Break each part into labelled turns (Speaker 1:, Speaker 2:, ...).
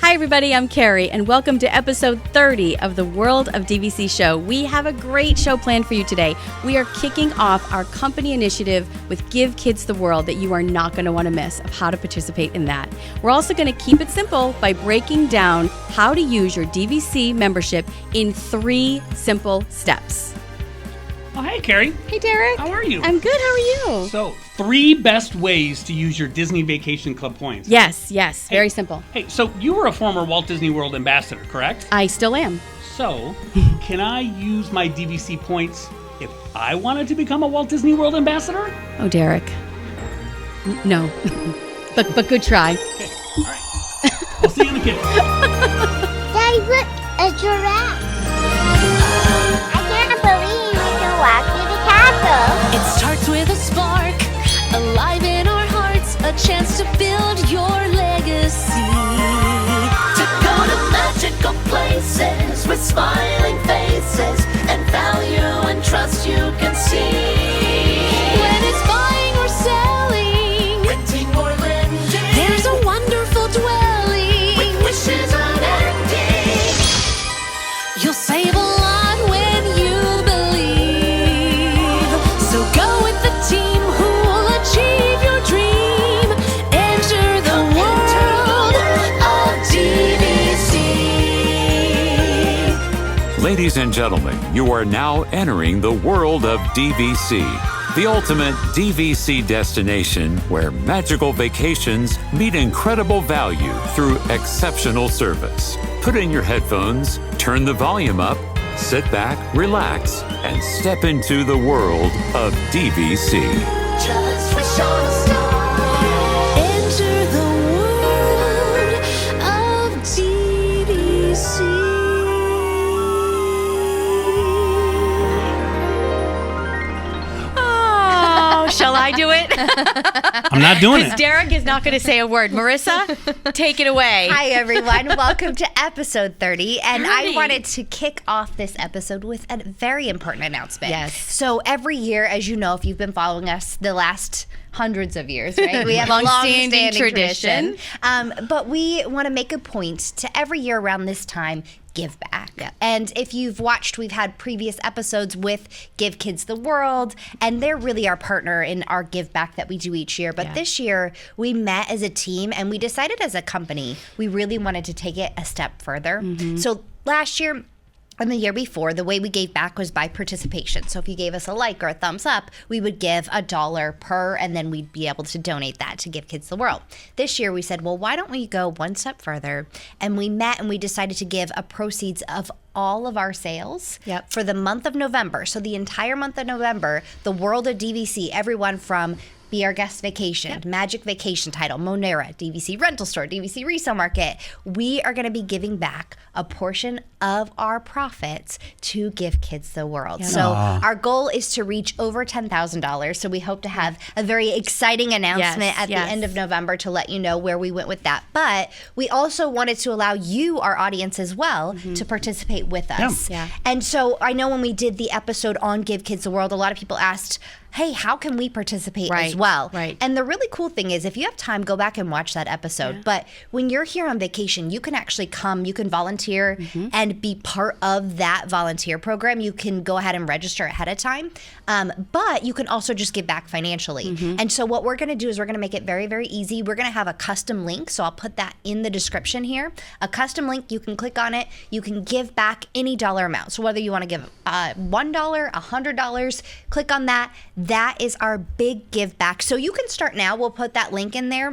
Speaker 1: Hi everybody, I'm Kerri, and welcome to episode 30 of the World of DVC Show. We have a great show planned for you today. We are kicking off our company initiative with Give Kids the World that you are not going to want to miss of how to participate in that. We're also going to keep it simple by breaking down how to use your DVC membership in 3 simple steps.
Speaker 2: Oh, hey, Kerri.
Speaker 1: Hey, Derek.
Speaker 2: How are you?
Speaker 1: I'm good. How are you?
Speaker 2: So, 3 best ways to use your Disney Vacation Club points.
Speaker 1: Yes.
Speaker 2: Hey,
Speaker 1: very simple.
Speaker 2: Hey, so you were a former Walt Disney World ambassador, correct?
Speaker 1: I still am.
Speaker 2: So, can I use my DVC points if I wanted to become a Walt Disney World ambassador?
Speaker 1: Oh, Derek. No. but good try.
Speaker 2: Okay, all right. I'll see you in the kitchen.
Speaker 3: Daddy, look, a giraffe. I can't believe we can walk through the castle.
Speaker 4: It starts with a spark, alive in our hearts, a chance to build your legacy. To go to magical places with smiling faces and value and trust you can see. When it's buying or selling, renting or lending, there's a wonderful dwelling with wishes unending. You'll save a lot when you believe. So go with the team who will achieve your dream. Enter the world of DVC.
Speaker 5: Ladies and gentlemen, you are now entering the world of DVC, the ultimate DVC destination where magical vacations meet incredible value through exceptional service. Put in your headphones, turn the volume up, sit back, relax, and step into the world of DVC.
Speaker 4: Just wish on a star. Enter the world of DVC.
Speaker 1: Oh, shall I do it?
Speaker 2: I'm not doing
Speaker 1: Because
Speaker 2: it.
Speaker 1: Derek is not going to say a word. Marissa, take it away.
Speaker 6: Hi, everyone. Welcome to episode 30. And
Speaker 1: 30.
Speaker 6: I wanted to kick off this episode with a very important announcement.
Speaker 1: Yes.
Speaker 6: So every year, as you know, if you've been following us the last hundreds of years, right? We have a
Speaker 1: Long-standing
Speaker 6: long-standing
Speaker 1: tradition.
Speaker 6: tradition. But we want to make a point to every year around this time give back.
Speaker 1: Yeah.
Speaker 6: And if you've watched, we've had previous episodes with Give Kids the World, and they're really our partner in our give back that we do each year. But
Speaker 1: Yeah.
Speaker 6: this year, we met as a team and we decided as a company, we really wanted to take it a step further. So last year, and the year before, the way we gave back was by participation. So if you gave us a like or a thumbs up, we would give $1 per, and then we'd be able to donate that to Give Kids the World. This year we said, well, why don't we go one step further? And we met and we decided to give a proceeds of all of our sales for the month of November. So the entire month of November, the World of DVC, everyone from Be Our Guest Vacation, Magic Vacation Title, Monera, DVC Rental Store, DVC Resale Market. We are going to be giving back a portion of our profits to Give Kids the World.
Speaker 1: Yeah.
Speaker 6: So our goal is to reach over $10,000. So we hope to have a very exciting announcement at the end of November to let you know where we went with that. But we also wanted to allow you, our audience as well, to participate with us.
Speaker 1: Yeah.
Speaker 6: And so I know when we did the episode on Give Kids the World, a lot of people asked, hey, how can we participate as well?
Speaker 1: Right.
Speaker 6: And the really cool thing is, if you have time, go back and watch that episode. But when you're here on vacation, you can actually come, you can volunteer and be part of that volunteer program. You can go ahead and register ahead of time. But you can also just give back financially. And so what we're going to do is we're going to make it very, very easy. We're going to have a custom link. So I'll put that in the description here. A custom link, you can click on it. You can give back any dollar amount. So whether you want to give $1, $100, click on that. That is our big give back. So you can start now. We'll put that link in there.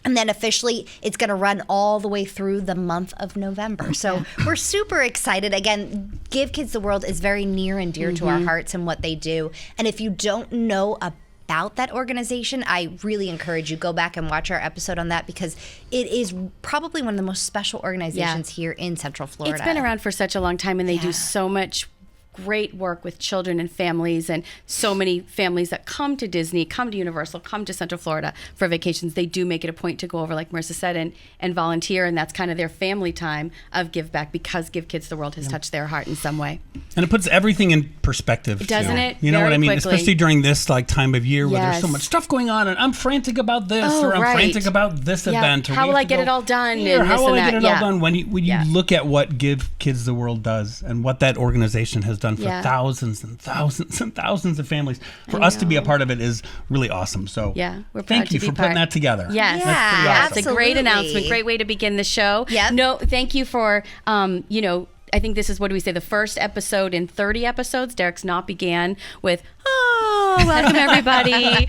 Speaker 6: And then officially, it's going to run all the way through the month of November. So we're super excited. Again, Give Kids the World is very near and dear to our hearts and what they do. And if you don't know about that organization, I really encourage you, go back and watch our episode on that, because it is probably one of the most special organizations here in Central Florida.
Speaker 1: It's been around for such a long time, and they do so much great work with children and families, and so many families that come to Disney, come to Universal, come to Central Florida for vacations. They do make it a point to go over, like Marissa said, and volunteer, and that's kind of their family time of give back, because Give Kids the World has touched their heart in some way.
Speaker 2: And it puts everything in perspective,
Speaker 1: doesn't it?
Speaker 2: You know
Speaker 1: Very
Speaker 2: what I mean?
Speaker 1: quickly.
Speaker 2: Especially during this time of year where there's so
Speaker 1: Yes.
Speaker 2: much stuff going on, and I'm frantic about this,
Speaker 1: Oh,
Speaker 2: or I'm
Speaker 1: right.
Speaker 2: frantic about this event. Or
Speaker 1: How
Speaker 2: we
Speaker 1: will
Speaker 2: have
Speaker 1: I
Speaker 2: to
Speaker 1: get
Speaker 2: go
Speaker 1: it all done?
Speaker 2: here,
Speaker 1: And
Speaker 2: how
Speaker 1: this
Speaker 2: will
Speaker 1: and
Speaker 2: I get
Speaker 1: that?
Speaker 2: it all
Speaker 1: Yeah.
Speaker 2: done? When you look at what Give Kids the World does and what that organization has done for
Speaker 1: Yeah.
Speaker 2: thousands and thousands and thousands of families, for us to be a part of it is really awesome. So
Speaker 1: Yeah, we're proud
Speaker 2: thank
Speaker 1: to
Speaker 2: you
Speaker 1: be
Speaker 2: for
Speaker 1: part.
Speaker 2: putting that together.
Speaker 1: Yes,
Speaker 6: Yeah,
Speaker 2: pretty awesome.
Speaker 1: It's a great
Speaker 6: absolutely.
Speaker 1: announcement. Great way to begin the show.
Speaker 6: Yep.
Speaker 1: No, thank you for, I think this is, what do we say, the first episode in 30 episodes. Derek's Not began with, welcome everybody.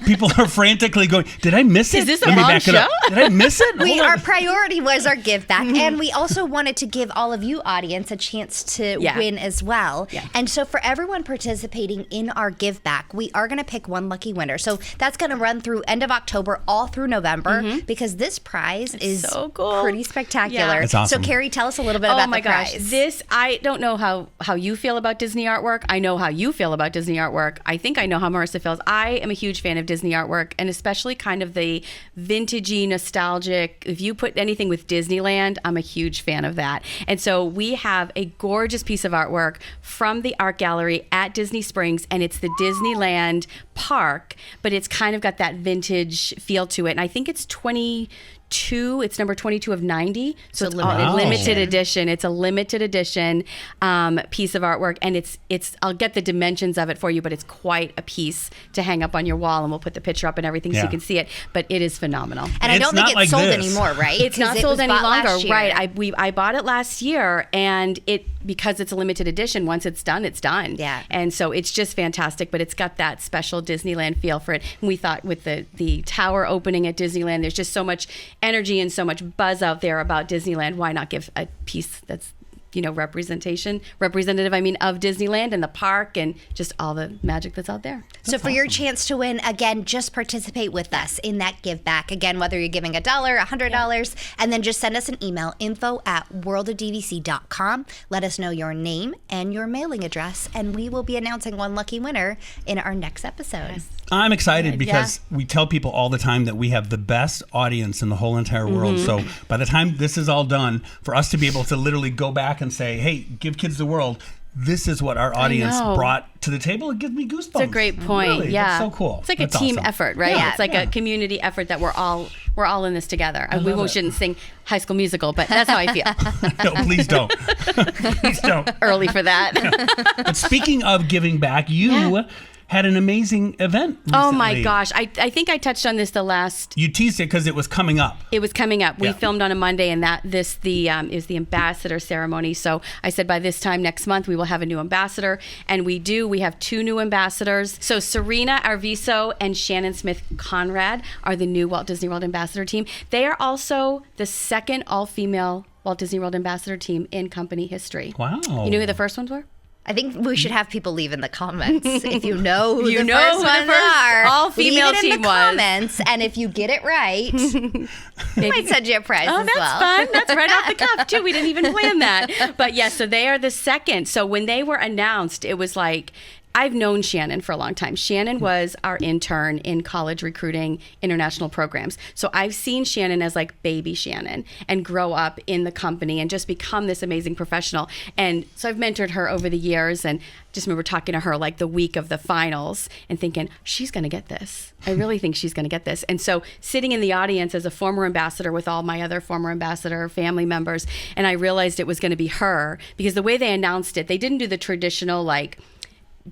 Speaker 2: People are frantically going, did I miss it?
Speaker 1: Is this a
Speaker 2: Let me
Speaker 1: wrong
Speaker 2: back it up.
Speaker 1: show?
Speaker 2: Did I miss it? Hold on.
Speaker 6: Our priority was our give back, and we also wanted to give all of you audience a chance to
Speaker 1: Yeah.
Speaker 6: win as well.
Speaker 1: Yeah.
Speaker 6: And so for everyone participating in our give back, we are going to pick one lucky winner. So that's going to run through end of October, all through November, because this prize is
Speaker 1: so cool.
Speaker 6: pretty spectacular.
Speaker 1: Yeah.
Speaker 2: It's awesome.
Speaker 6: So Kerri, tell us a little bit about
Speaker 1: my
Speaker 6: the
Speaker 1: gosh,
Speaker 6: prize.
Speaker 1: this, I don't know how you feel about Disney artwork. I know how you feel about Disney artwork. I think I know how Marissa feels. I am a huge fan of Disney artwork, and especially kind of the vintagey, nostalgic. If you put anything with Disneyland, I'm a huge fan of that. And so we have a gorgeous piece of artwork from the art gallery at Disney Springs, and it's the Disneyland park, but it's kind of got that vintage feel to it. And I think it's 22. It's number 22 of 90. So it's
Speaker 6: limited
Speaker 1: a limited
Speaker 2: edition.
Speaker 1: edition. It's a limited edition piece of artwork, and it's. I'll get the dimensions of it for you, but it's quite a piece to hang up on your wall, and we'll put the picture up and everything so
Speaker 2: Yeah.
Speaker 1: you can see it. But it is phenomenal.
Speaker 6: and I
Speaker 2: It's
Speaker 6: don't think
Speaker 2: not
Speaker 6: it's
Speaker 2: like
Speaker 6: sold
Speaker 2: this.
Speaker 6: anymore, right?
Speaker 1: It's
Speaker 6: 'Cause
Speaker 1: not
Speaker 6: it
Speaker 1: sold
Speaker 6: was
Speaker 1: any
Speaker 6: bought
Speaker 1: longer,
Speaker 6: last year.
Speaker 1: right? I bought it last year, and because it's a limited edition. Once it's done, it's done.
Speaker 6: Yeah.
Speaker 1: And so it's just fantastic. But it's got that special Disneyland feel for it. And we thought with the tower opening at Disneyland, there's just so much energy and so much buzz out there about Disneyland. Why not give a piece that's representative of Disneyland and the park and just all the magic that's out there.
Speaker 6: So for your chance to win, again, just participate with us in that give back. Again, whether you're giving $1, $100, and then just send us an email, info@worldofdvc.com. Let us know your name and your mailing address, and we will be announcing one lucky winner in our next episode.
Speaker 2: I'm excited because we tell people all the time that we have the best audience in the whole entire world. So by the time this is all done, for us to be able to literally go back and say, hey, Give Kids the World, this is what our audience
Speaker 1: know.
Speaker 2: brought to the table, it gives me goosebumps.
Speaker 1: It's a great point.
Speaker 2: Really,
Speaker 1: Yeah,
Speaker 2: that's so cool.
Speaker 1: It's like
Speaker 2: That's
Speaker 1: a team
Speaker 2: awesome.
Speaker 1: effort, right?
Speaker 2: Yeah,
Speaker 1: It's like a community effort that we're all in this together. We
Speaker 2: love it.
Speaker 1: shouldn't sing High School Musical, but that's how I feel.
Speaker 2: No, please don't. Please don't.
Speaker 1: Early for that.
Speaker 2: But speaking of giving back, you had an amazing event recently.
Speaker 1: Oh my gosh! I think I touched on this the last.
Speaker 2: You teased it because it was coming up.
Speaker 1: It was coming up. We
Speaker 2: Yeah.
Speaker 1: filmed on a Monday, and is the ambassador ceremony. So I said by this time next month we will have a new ambassador, and we do. We have 2 new ambassadors. So Serena Arviso and Shannon Smith Conrad are the new Walt Disney World ambassador team. They are also the second all-female Walt Disney World ambassador team in company history.
Speaker 2: Wow.
Speaker 1: You know who the first ones were?
Speaker 6: I think we should have people leave in the comments if you know who
Speaker 1: You
Speaker 6: the
Speaker 1: know
Speaker 6: first
Speaker 1: who the
Speaker 6: ones
Speaker 1: first
Speaker 6: are.
Speaker 1: all-female
Speaker 6: Leave it in
Speaker 1: team
Speaker 6: the
Speaker 1: was.
Speaker 6: comments, and if you get it right, we might send you a prize
Speaker 1: Oh,
Speaker 6: as
Speaker 1: that's
Speaker 6: well.
Speaker 1: fun. That's right off the cuff, too. We didn't even plan that. But yes, so they are the second. So when they were announced, it was like, I've known Shannon for a long time. Shannon was our intern in college recruiting international programs. So I've seen Shannon as like baby Shannon and grow up in the company and just become this amazing professional. And so I've mentored her over the years, and just remember talking to her like the week of the finals and thinking, she's going to get this. I really think she's going to get this. And so sitting in the audience as a former ambassador with all my other former ambassador family members, and I realized it was going to be her because the way they announced it, they didn't do the traditional like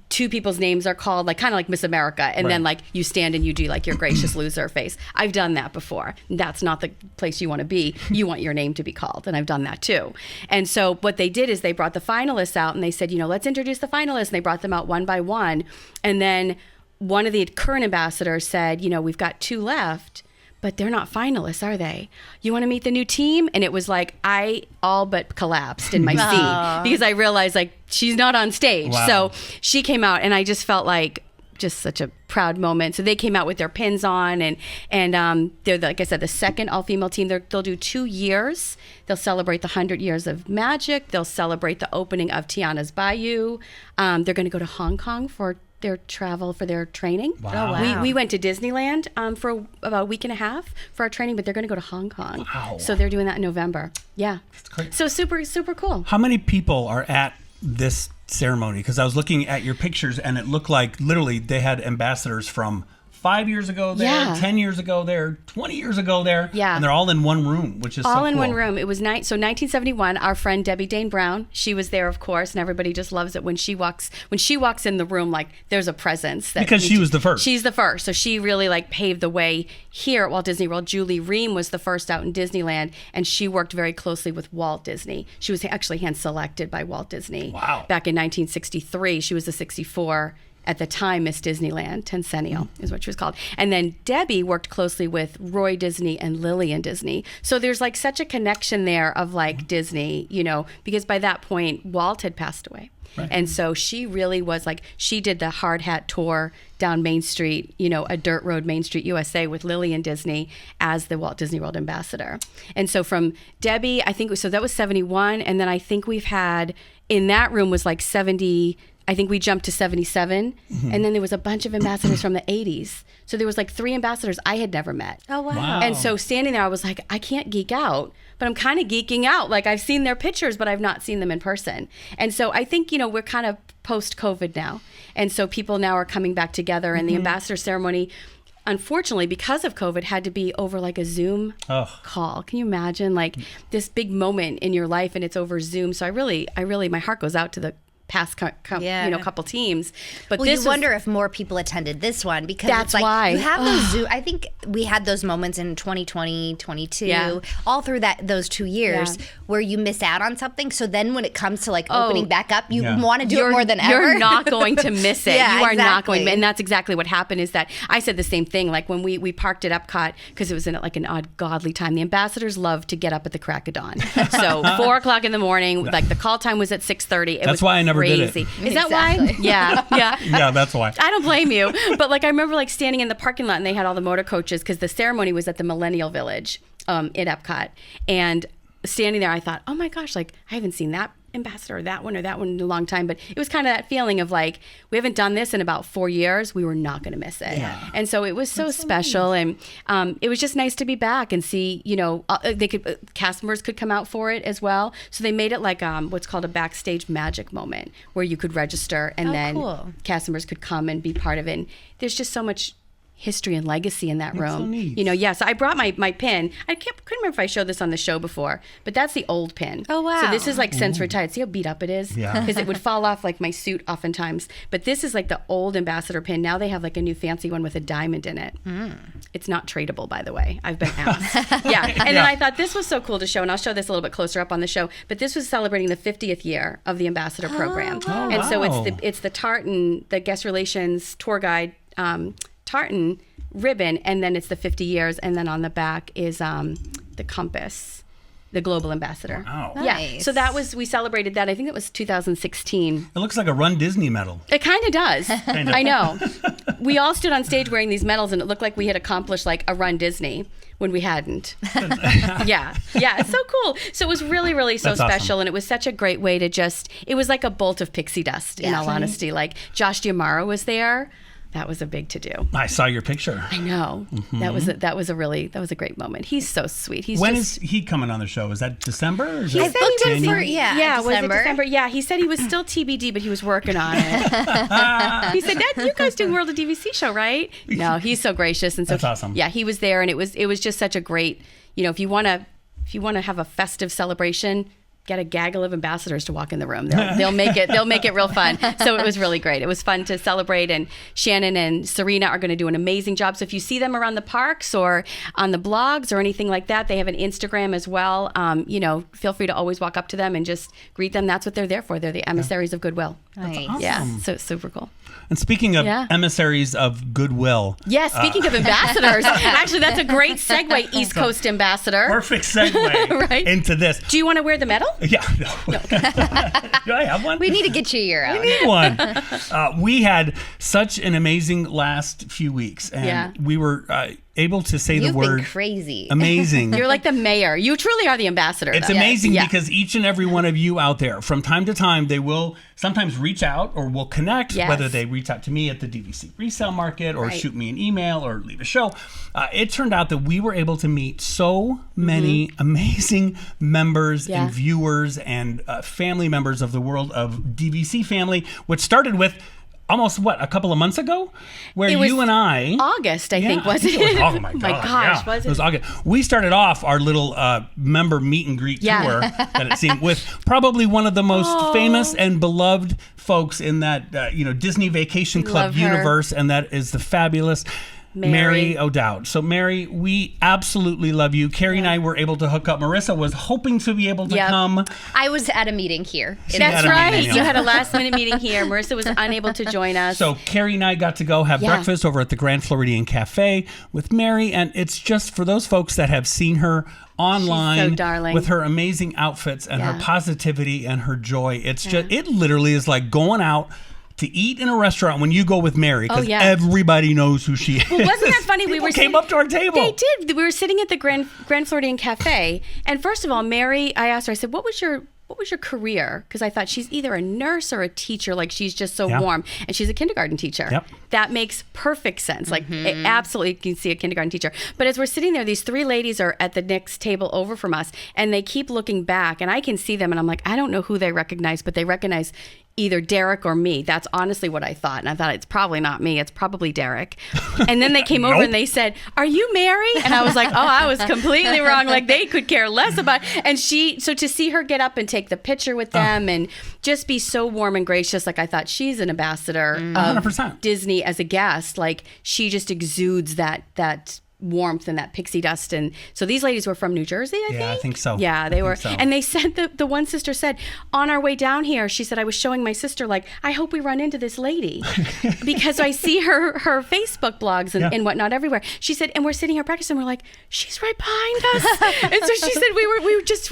Speaker 1: 2 people's names are called, like kind of like Miss America, and then like you stand and you do like your gracious loser face. I've done that before. That's not the place you want to be. You want your name to be called, and I've done that too. And so what they did is they brought the finalists out and they said, let's introduce the finalists, and they brought them out one by one. And then one of the current ambassadors said, we've got 2 left, but they're not finalists, are they? You want to meet the new team? And it was like, I all but collapsed in my seat because I realized like she's not on stage.
Speaker 2: Wow.
Speaker 1: So she came out and I just felt like just such a proud moment. So they came out with their pins on, and they're, like I said, the second all-female team. They'll do 2 years. They'll celebrate the 100 years of Magic. They'll celebrate the opening of Tiana's Bayou. They're going to go to Hong Kong for their travel for their training.
Speaker 2: Wow. Oh,
Speaker 6: wow.
Speaker 1: We went to Disneyland for about a week and a half for our training, but they're going to go to Hong Kong.
Speaker 2: Wow.
Speaker 1: So they're doing that in November. Yeah.
Speaker 2: That's great.
Speaker 1: So super, super cool.
Speaker 2: How many people are at this ceremony? Because I was looking at your pictures and it looked like literally they had ambassadors from 5 years ago there,
Speaker 1: Yeah.
Speaker 2: 10 years ago there, 20 years ago there.
Speaker 1: Yeah.
Speaker 2: And they're all in one room, which is
Speaker 1: All
Speaker 2: so
Speaker 1: in
Speaker 2: cool.
Speaker 1: one room. It was 1971. Our friend Debbie Dane Brown, she was there, of course, and everybody just loves it when she walks in the room. Like there's a presence
Speaker 2: Because she was the first.
Speaker 1: She's the first, so she really like paved the way here at Walt Disney World. Julie Ream was the first out in Disneyland, and she worked very closely with Walt Disney. She was actually hand selected by Walt Disney.
Speaker 2: Wow.
Speaker 1: Back in 1963, she was the 64. At the time, Miss Disneyland, Tencennial is what she was called. And then Debbie worked closely with Roy Disney and Lillian Disney. So there's like such a connection there of like Disney, because by that point, Walt had passed away. Right. And so she really was like, she did the hard hat tour down Main Street, a dirt road, Main Street, USA, with Lillian Disney as the Walt Disney World ambassador. And so from Debbie, I think, so that was 71. And then I think we've had, in that room was like 70, I think we jumped to 77.
Speaker 2: Mm-hmm.
Speaker 1: And then there was a bunch of ambassadors from the 80s. So there was like 3 ambassadors I had never met.
Speaker 6: Oh, wow.
Speaker 2: Wow.
Speaker 1: And so standing there, I was like, I can't geek out, but I'm kind of geeking out. Like I've seen their pictures, but I've not seen them in person. And so I think, we're kind of post-COVID now. And so people now are coming back together, and the ambassador ceremony, unfortunately, because of COVID, had to be over like a Zoom call. Can you imagine like this big moment in your life and it's over Zoom? So I really, my heart goes out to the past couple teams. But
Speaker 6: Well, you wonder if more people attended this one, because
Speaker 1: That's
Speaker 6: it's like
Speaker 1: why.
Speaker 6: you have those Zoom. I think we had those moments in 2020, 22, all through those 2 years where you miss out on something. So then when it comes to like opening back up, you want to do it more than ever.
Speaker 1: You're not going to miss it.
Speaker 6: Yeah,
Speaker 1: you are not
Speaker 6: exactly.
Speaker 1: going, and that's exactly what happened. Is that I said the same thing. Like when we parked at Epcot, because it was in like an ungodly time. The ambassadors love to get up at the crack of dawn. So 4 o'clock in the morning, like the call time was at 6:30.
Speaker 2: That's why I never did it.
Speaker 1: Is that why? Yeah.
Speaker 2: Yeah, that's why.
Speaker 1: I don't blame you. But like I remember like standing in the parking lot and they had all the motor coaches, because the ceremony was at the Millennial Village in Epcot. And standing there, I thought, oh my gosh, like I haven't seen that ambassador or that one in a long time. But it was kind of that feeling of like, we haven't done this in about 4 years. We were not going to miss it. Yeah. And so it was so special. And it was just nice to be back and see, cast members could come out for it as well. So they made it like what's called a backstage magic moment, where you could register and then cast members could come and be part of it. And there's just so much history and legacy in that room.
Speaker 2: So neat.
Speaker 1: So I brought my pin. Couldn't remember if I showed this on the show before, but that's the old pin.
Speaker 6: Oh, wow.
Speaker 1: So this is like since retired. See how beat up it is?
Speaker 2: Yeah.
Speaker 1: Because it would fall off like my suit oftentimes. But this is like the old ambassador pin. Now they have like a new fancy one with a diamond in it. It's not tradable, by the way. I've been asked. And then I thought this was so cool to show, and I'll show this a little bit closer up on the show. But this was celebrating the 50th year of the ambassador program.
Speaker 2: wow.
Speaker 1: And so
Speaker 2: Wow.
Speaker 1: it's the tartan, the guest relations tour guide tartan ribbon, and then it's the 50 years, and then on the back is the compass, the global ambassador.
Speaker 2: Wow.
Speaker 1: Yeah.
Speaker 6: Nice.
Speaker 1: So we celebrated that. I think it was 2016.
Speaker 2: It looks like a Run Disney medal.
Speaker 1: It kind of does.
Speaker 2: Kind of.
Speaker 1: I know. We all stood on stage wearing these medals, and it looked like we had accomplished like a Run Disney when we hadn't. Yeah. It's so cool. So it was really, really so
Speaker 2: That's
Speaker 1: special.
Speaker 2: awesome.
Speaker 1: And it was such a great way to it was like a bolt of pixie dust, in all honesty. Like Josh D'Amaro was there. That was a big to-do.
Speaker 2: I saw your picture.
Speaker 1: I know. That was a great moment. He's so sweet.
Speaker 2: When is he coming on the show? Is that December? Or is
Speaker 6: I
Speaker 2: that
Speaker 6: booked him for
Speaker 2: January?
Speaker 1: was it December? Yeah, he said he was still TBD, but he was working on it. He said, "Dad, you guys do World of DVC show, right?" No, he's so gracious, and so
Speaker 2: That's awesome.
Speaker 1: Yeah, he was there, and it was just such a great. If you want to have a festive celebration, get a gaggle of ambassadors to walk in the room. They'll make it real fun. So it was really great. It was fun to celebrate, and Shannon and Serena are going to do an amazing job. So if you see them around the parks or on the blogs or anything like that, they have an Instagram as well. Feel free to always walk up to them and just greet them. That's what they're there for. They're the emissaries of goodwill.
Speaker 6: Nice.
Speaker 1: Yeah, so it's super cool.
Speaker 2: And speaking of
Speaker 1: Yeah.
Speaker 2: emissaries of goodwill.
Speaker 1: Yeah, speaking of ambassadors, actually that's a great segue, East Coast ambassador.
Speaker 2: Perfect segue
Speaker 1: Right.
Speaker 2: into this.
Speaker 1: Do you want to wear the medal?
Speaker 2: Yeah. No. Do I have one?
Speaker 6: We need to get you your own.
Speaker 2: We need one. We had such an amazing last few weeks, and we were able to say the word
Speaker 6: crazy.
Speaker 2: Amazing.
Speaker 1: You're like the mayor. You truly are the ambassador.
Speaker 2: It's amazing because each and every one of you out there, from time to time, they will sometimes reach out or will connect, whether they reach out to me at the DVC Resale Market or shoot me an email or leave a show. It turned out that we were able to meet so many amazing members and viewers and family members of the World of DVC family, which started with almost a couple of months ago, where you and I,
Speaker 1: August, I think, wasn't it?
Speaker 2: Oh my gosh,
Speaker 1: was
Speaker 2: it was August. We started off our little member meet and greet tour that it seemed with probably one of the most famous and beloved folks in that Disney Vacation Club universe, and that is the fabulous Mary O'Dowd. So Mary, we absolutely love you. Kerri and I were able to hook up. Marissa was hoping to be able to come.
Speaker 6: I was at a meeting here.
Speaker 1: That's right. You had a last minute meeting here. Marissa was unable to join us.
Speaker 2: So Kerri and I got to go have breakfast over at the Grand Floridian Cafe with Mary. And it's just for those folks that have seen her online.
Speaker 1: She's so darling.
Speaker 2: With her amazing outfits and her positivity and her joy. It's just, it literally is like going out to eat in a restaurant when you go with Mary, because everybody knows who she is.
Speaker 1: Well, wasn't that funny?
Speaker 2: We came up to our table.
Speaker 1: They did. We were sitting at the Grand Floridian Cafe, and first of all, Mary, I asked her, I said, what was your career? Because I thought she's either a nurse or a teacher. Like, she's just so warm. And she's a kindergarten teacher.
Speaker 2: Yep.
Speaker 1: That makes perfect sense. Like, it absolutely, you can see a kindergarten teacher. But as we're sitting there, these three ladies are at the next table over from us, and they keep looking back, and I can see them, and I'm like, I don't know who they recognize, but they recognize either Derek or me. That's honestly what I thought. And I thought, it's probably not me. It's probably Derek. And then they came over and they said, are you Mary? And I was like, oh, I was completely wrong. Like, they could care less about. And so to see her get up and take the picture with them and just be so warm and gracious, like, I thought she's an ambassador of
Speaker 2: 100%.
Speaker 1: Disney as a guest. Like, she just exudes that warmth and that pixie dust. And so these ladies were from New Jersey, I think.
Speaker 2: Yeah, I think so.
Speaker 1: Yeah, they were. So. And they said, the one sister said, on our way down here, she said, I was showing my sister, like, I hope we run into this lady because I see her Facebook blogs and whatnot everywhere. She said, and we're sitting here practicing, we're like, she's right behind us. And so she said, we were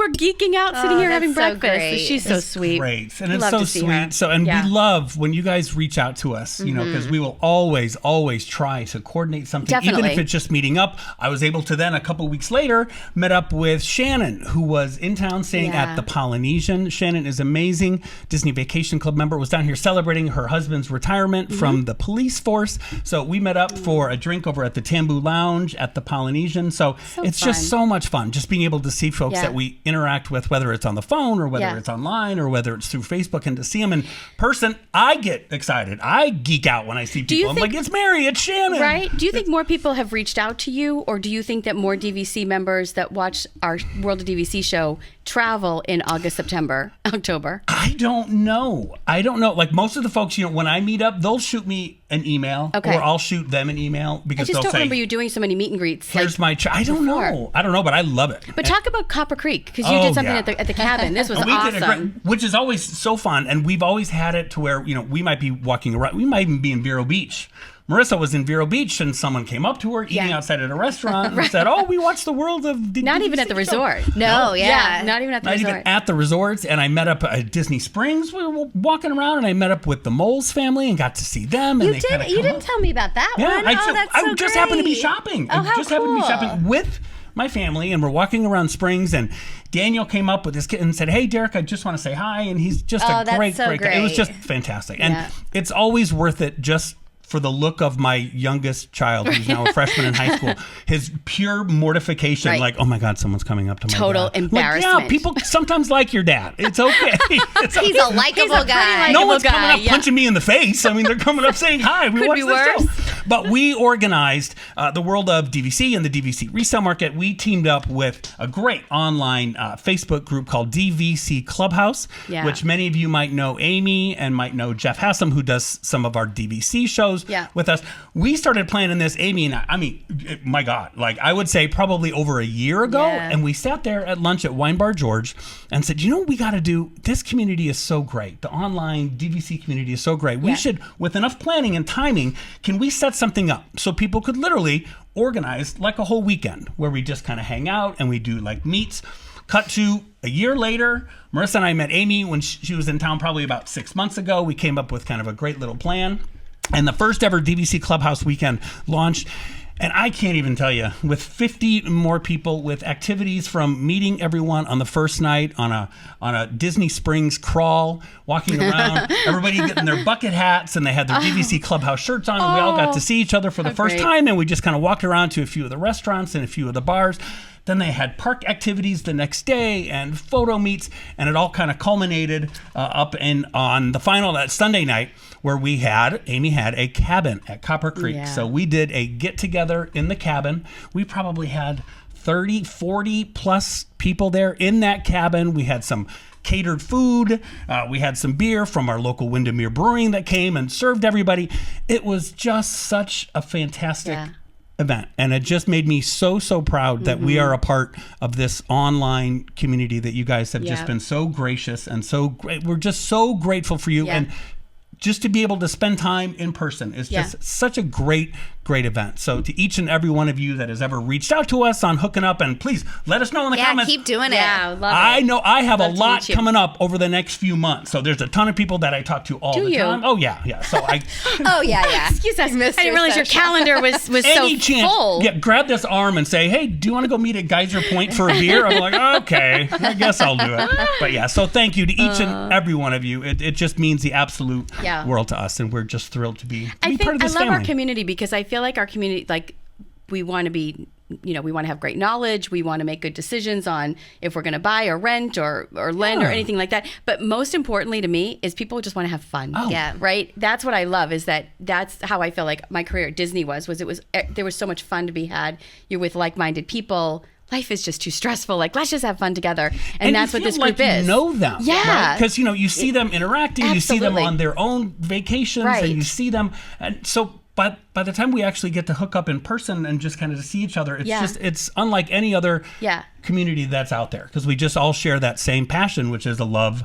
Speaker 1: geeking out sitting here having breakfast. So she's so sweet.
Speaker 2: Great. And it's so sweet. So, and we love when you guys reach out to us, because we will always try to coordinate something, even if it's just meeting up. I was able to then, a couple weeks later, met up with Shannon, who was in town staying at the Polynesian. Shannon is amazing. Disney Vacation Club member, was down here celebrating her husband's retirement from the police force. So we met up for a drink over at the Tambu Lounge at the Polynesian. So it's fun. Just so much fun, just being able to see folks that we interact with, whether it's on the phone or whether it's online or whether it's through Facebook, and to see them in person. I get excited. I geek out when I see people. I'm like, it's Mary, it's Shannon.
Speaker 1: Right? Do you think more people have reached out to you, or do you think that more DVC members that watch our World of DVC show travel in August, September, October?
Speaker 2: I don't know. Like, most of the folks, when I meet up, they'll shoot me an email, or I'll shoot them an email, because
Speaker 1: I just
Speaker 2: they'll
Speaker 1: don't
Speaker 2: say,
Speaker 1: remember you doing so many meet and greets.
Speaker 2: Here's my I don't know, but I love it.
Speaker 1: But talk about Copper Creek, because you did something at the cabin. This was awesome.
Speaker 2: Which is always so fun, and we've always had it to where we might be walking around. We might even be in Vero Beach. Marissa was in Vero Beach, and someone came up to her eating outside at a restaurant and said, "Oh, we watched the World of DVC
Speaker 1: Not even at the resort.
Speaker 6: No,
Speaker 1: not even at the resort.
Speaker 2: Not even at the resorts. And I met up at Disney Springs. We were walking around, and I met up with the Moles family and got to see them. And
Speaker 6: you didn't tell me about that one.
Speaker 2: I just happened to be shopping. Happened to be shopping with my family, and we're walking around Springs, and Daniel came up with this kid and said, "Hey, Derek, I just want to say hi." And he's just a great guy. It was just fantastic. And it's always worth it, just for the look of my youngest child, who's now a freshman in high school, his pure mortification, like, oh my God, someone's coming up to my
Speaker 1: total
Speaker 2: dad.
Speaker 1: embarrassment.
Speaker 2: Like, people sometimes like your dad. It's okay.
Speaker 6: He's a likable guy.
Speaker 2: No one's coming up punching me in the face. I mean, they're coming up saying hi. We watched this show. But we organized the World of DVC and the DVC Resale Market. We teamed up with a great online Facebook group called DVC Clubhouse, which many of you might know Amy and might know Jeff Hassam, who does some of our DVC shows with us. We started planning this, Amy and I mean, my God, like, I would say probably over a year ago. And we sat there at lunch at Wine Bar George and said, what we got to do? This community is so great. The online DVC community is so great. We should, with enough planning and timing, can we set something up so people could literally organize like a whole weekend where we just kind of hang out and we do like meets. cut to a year later. Marissa and I met Amy when she was in town probably about 6 months ago. We came up with kind of a great little plan. And the first ever DVC Clubhouse weekend launched. And I can't even tell you, with 50 more people, with activities from meeting everyone on the first night on a Disney Springs crawl, walking around, everybody getting their bucket hats, and they had their DVC Clubhouse shirts on, and we all got to see each other for the first time, and we just kind of walked around to a few of the restaurants and a few of the bars. Then they had park activities the next day and photo meets, and it all kind of culminated up on the final, that Sunday night, where Amy had a cabin at Copper Creek. Yeah. So we did a get-together in the cabin. We probably had 30, 40 plus people there in that cabin. We had some catered food. We had some beer from our local Windermere Brewing that came and served everybody. It was just such a fantastic event, and it just made me so proud that we are a part of this online community that you guys have just been so gracious and so great. We're just so grateful for you, and just to be able to spend time in person is just such a great event. So to each and every one of you that has ever reached out to us on hooking up, and please let us know in the comments.
Speaker 6: Keep doing it.
Speaker 1: Yeah, love it.
Speaker 2: I know I have a lot coming up over the next few months. So there's a ton of people that I talk to all the time. Oh yeah. So I
Speaker 1: Excuse us. I didn't realize your calendar was so full.
Speaker 2: Yeah, grab this arm and say, hey, do you want to go meet at Geyser Point for a beer? I'm like, okay, I guess I'll do it. But yeah, so thank you to each and every one of you. It just means the absolute world to us, and we're just thrilled to be part of this family.
Speaker 1: I love our community because I feel like our community, like, we want to be, we want to have great knowledge. We want to make good decisions on if we're going to buy or rent or lend or anything like that. But most importantly to me is people just want to have fun.
Speaker 2: Oh.
Speaker 1: Yeah. Right. That's what I love, is that's how I feel like my career at Disney was there was so much fun to be had. You're with like-minded people. Life is just too stressful. Like, let's just have fun together. And that's what this group is.
Speaker 2: You know them.
Speaker 1: Yeah.
Speaker 2: Because, you see them interacting.
Speaker 1: Absolutely.
Speaker 2: You see them on their own vacations.
Speaker 1: Right.
Speaker 2: And you see them. And so by the time we actually get to hook up in person and just kind of see each other, it's unlike any other community that's out there. Because we just all share that same passion, which is a love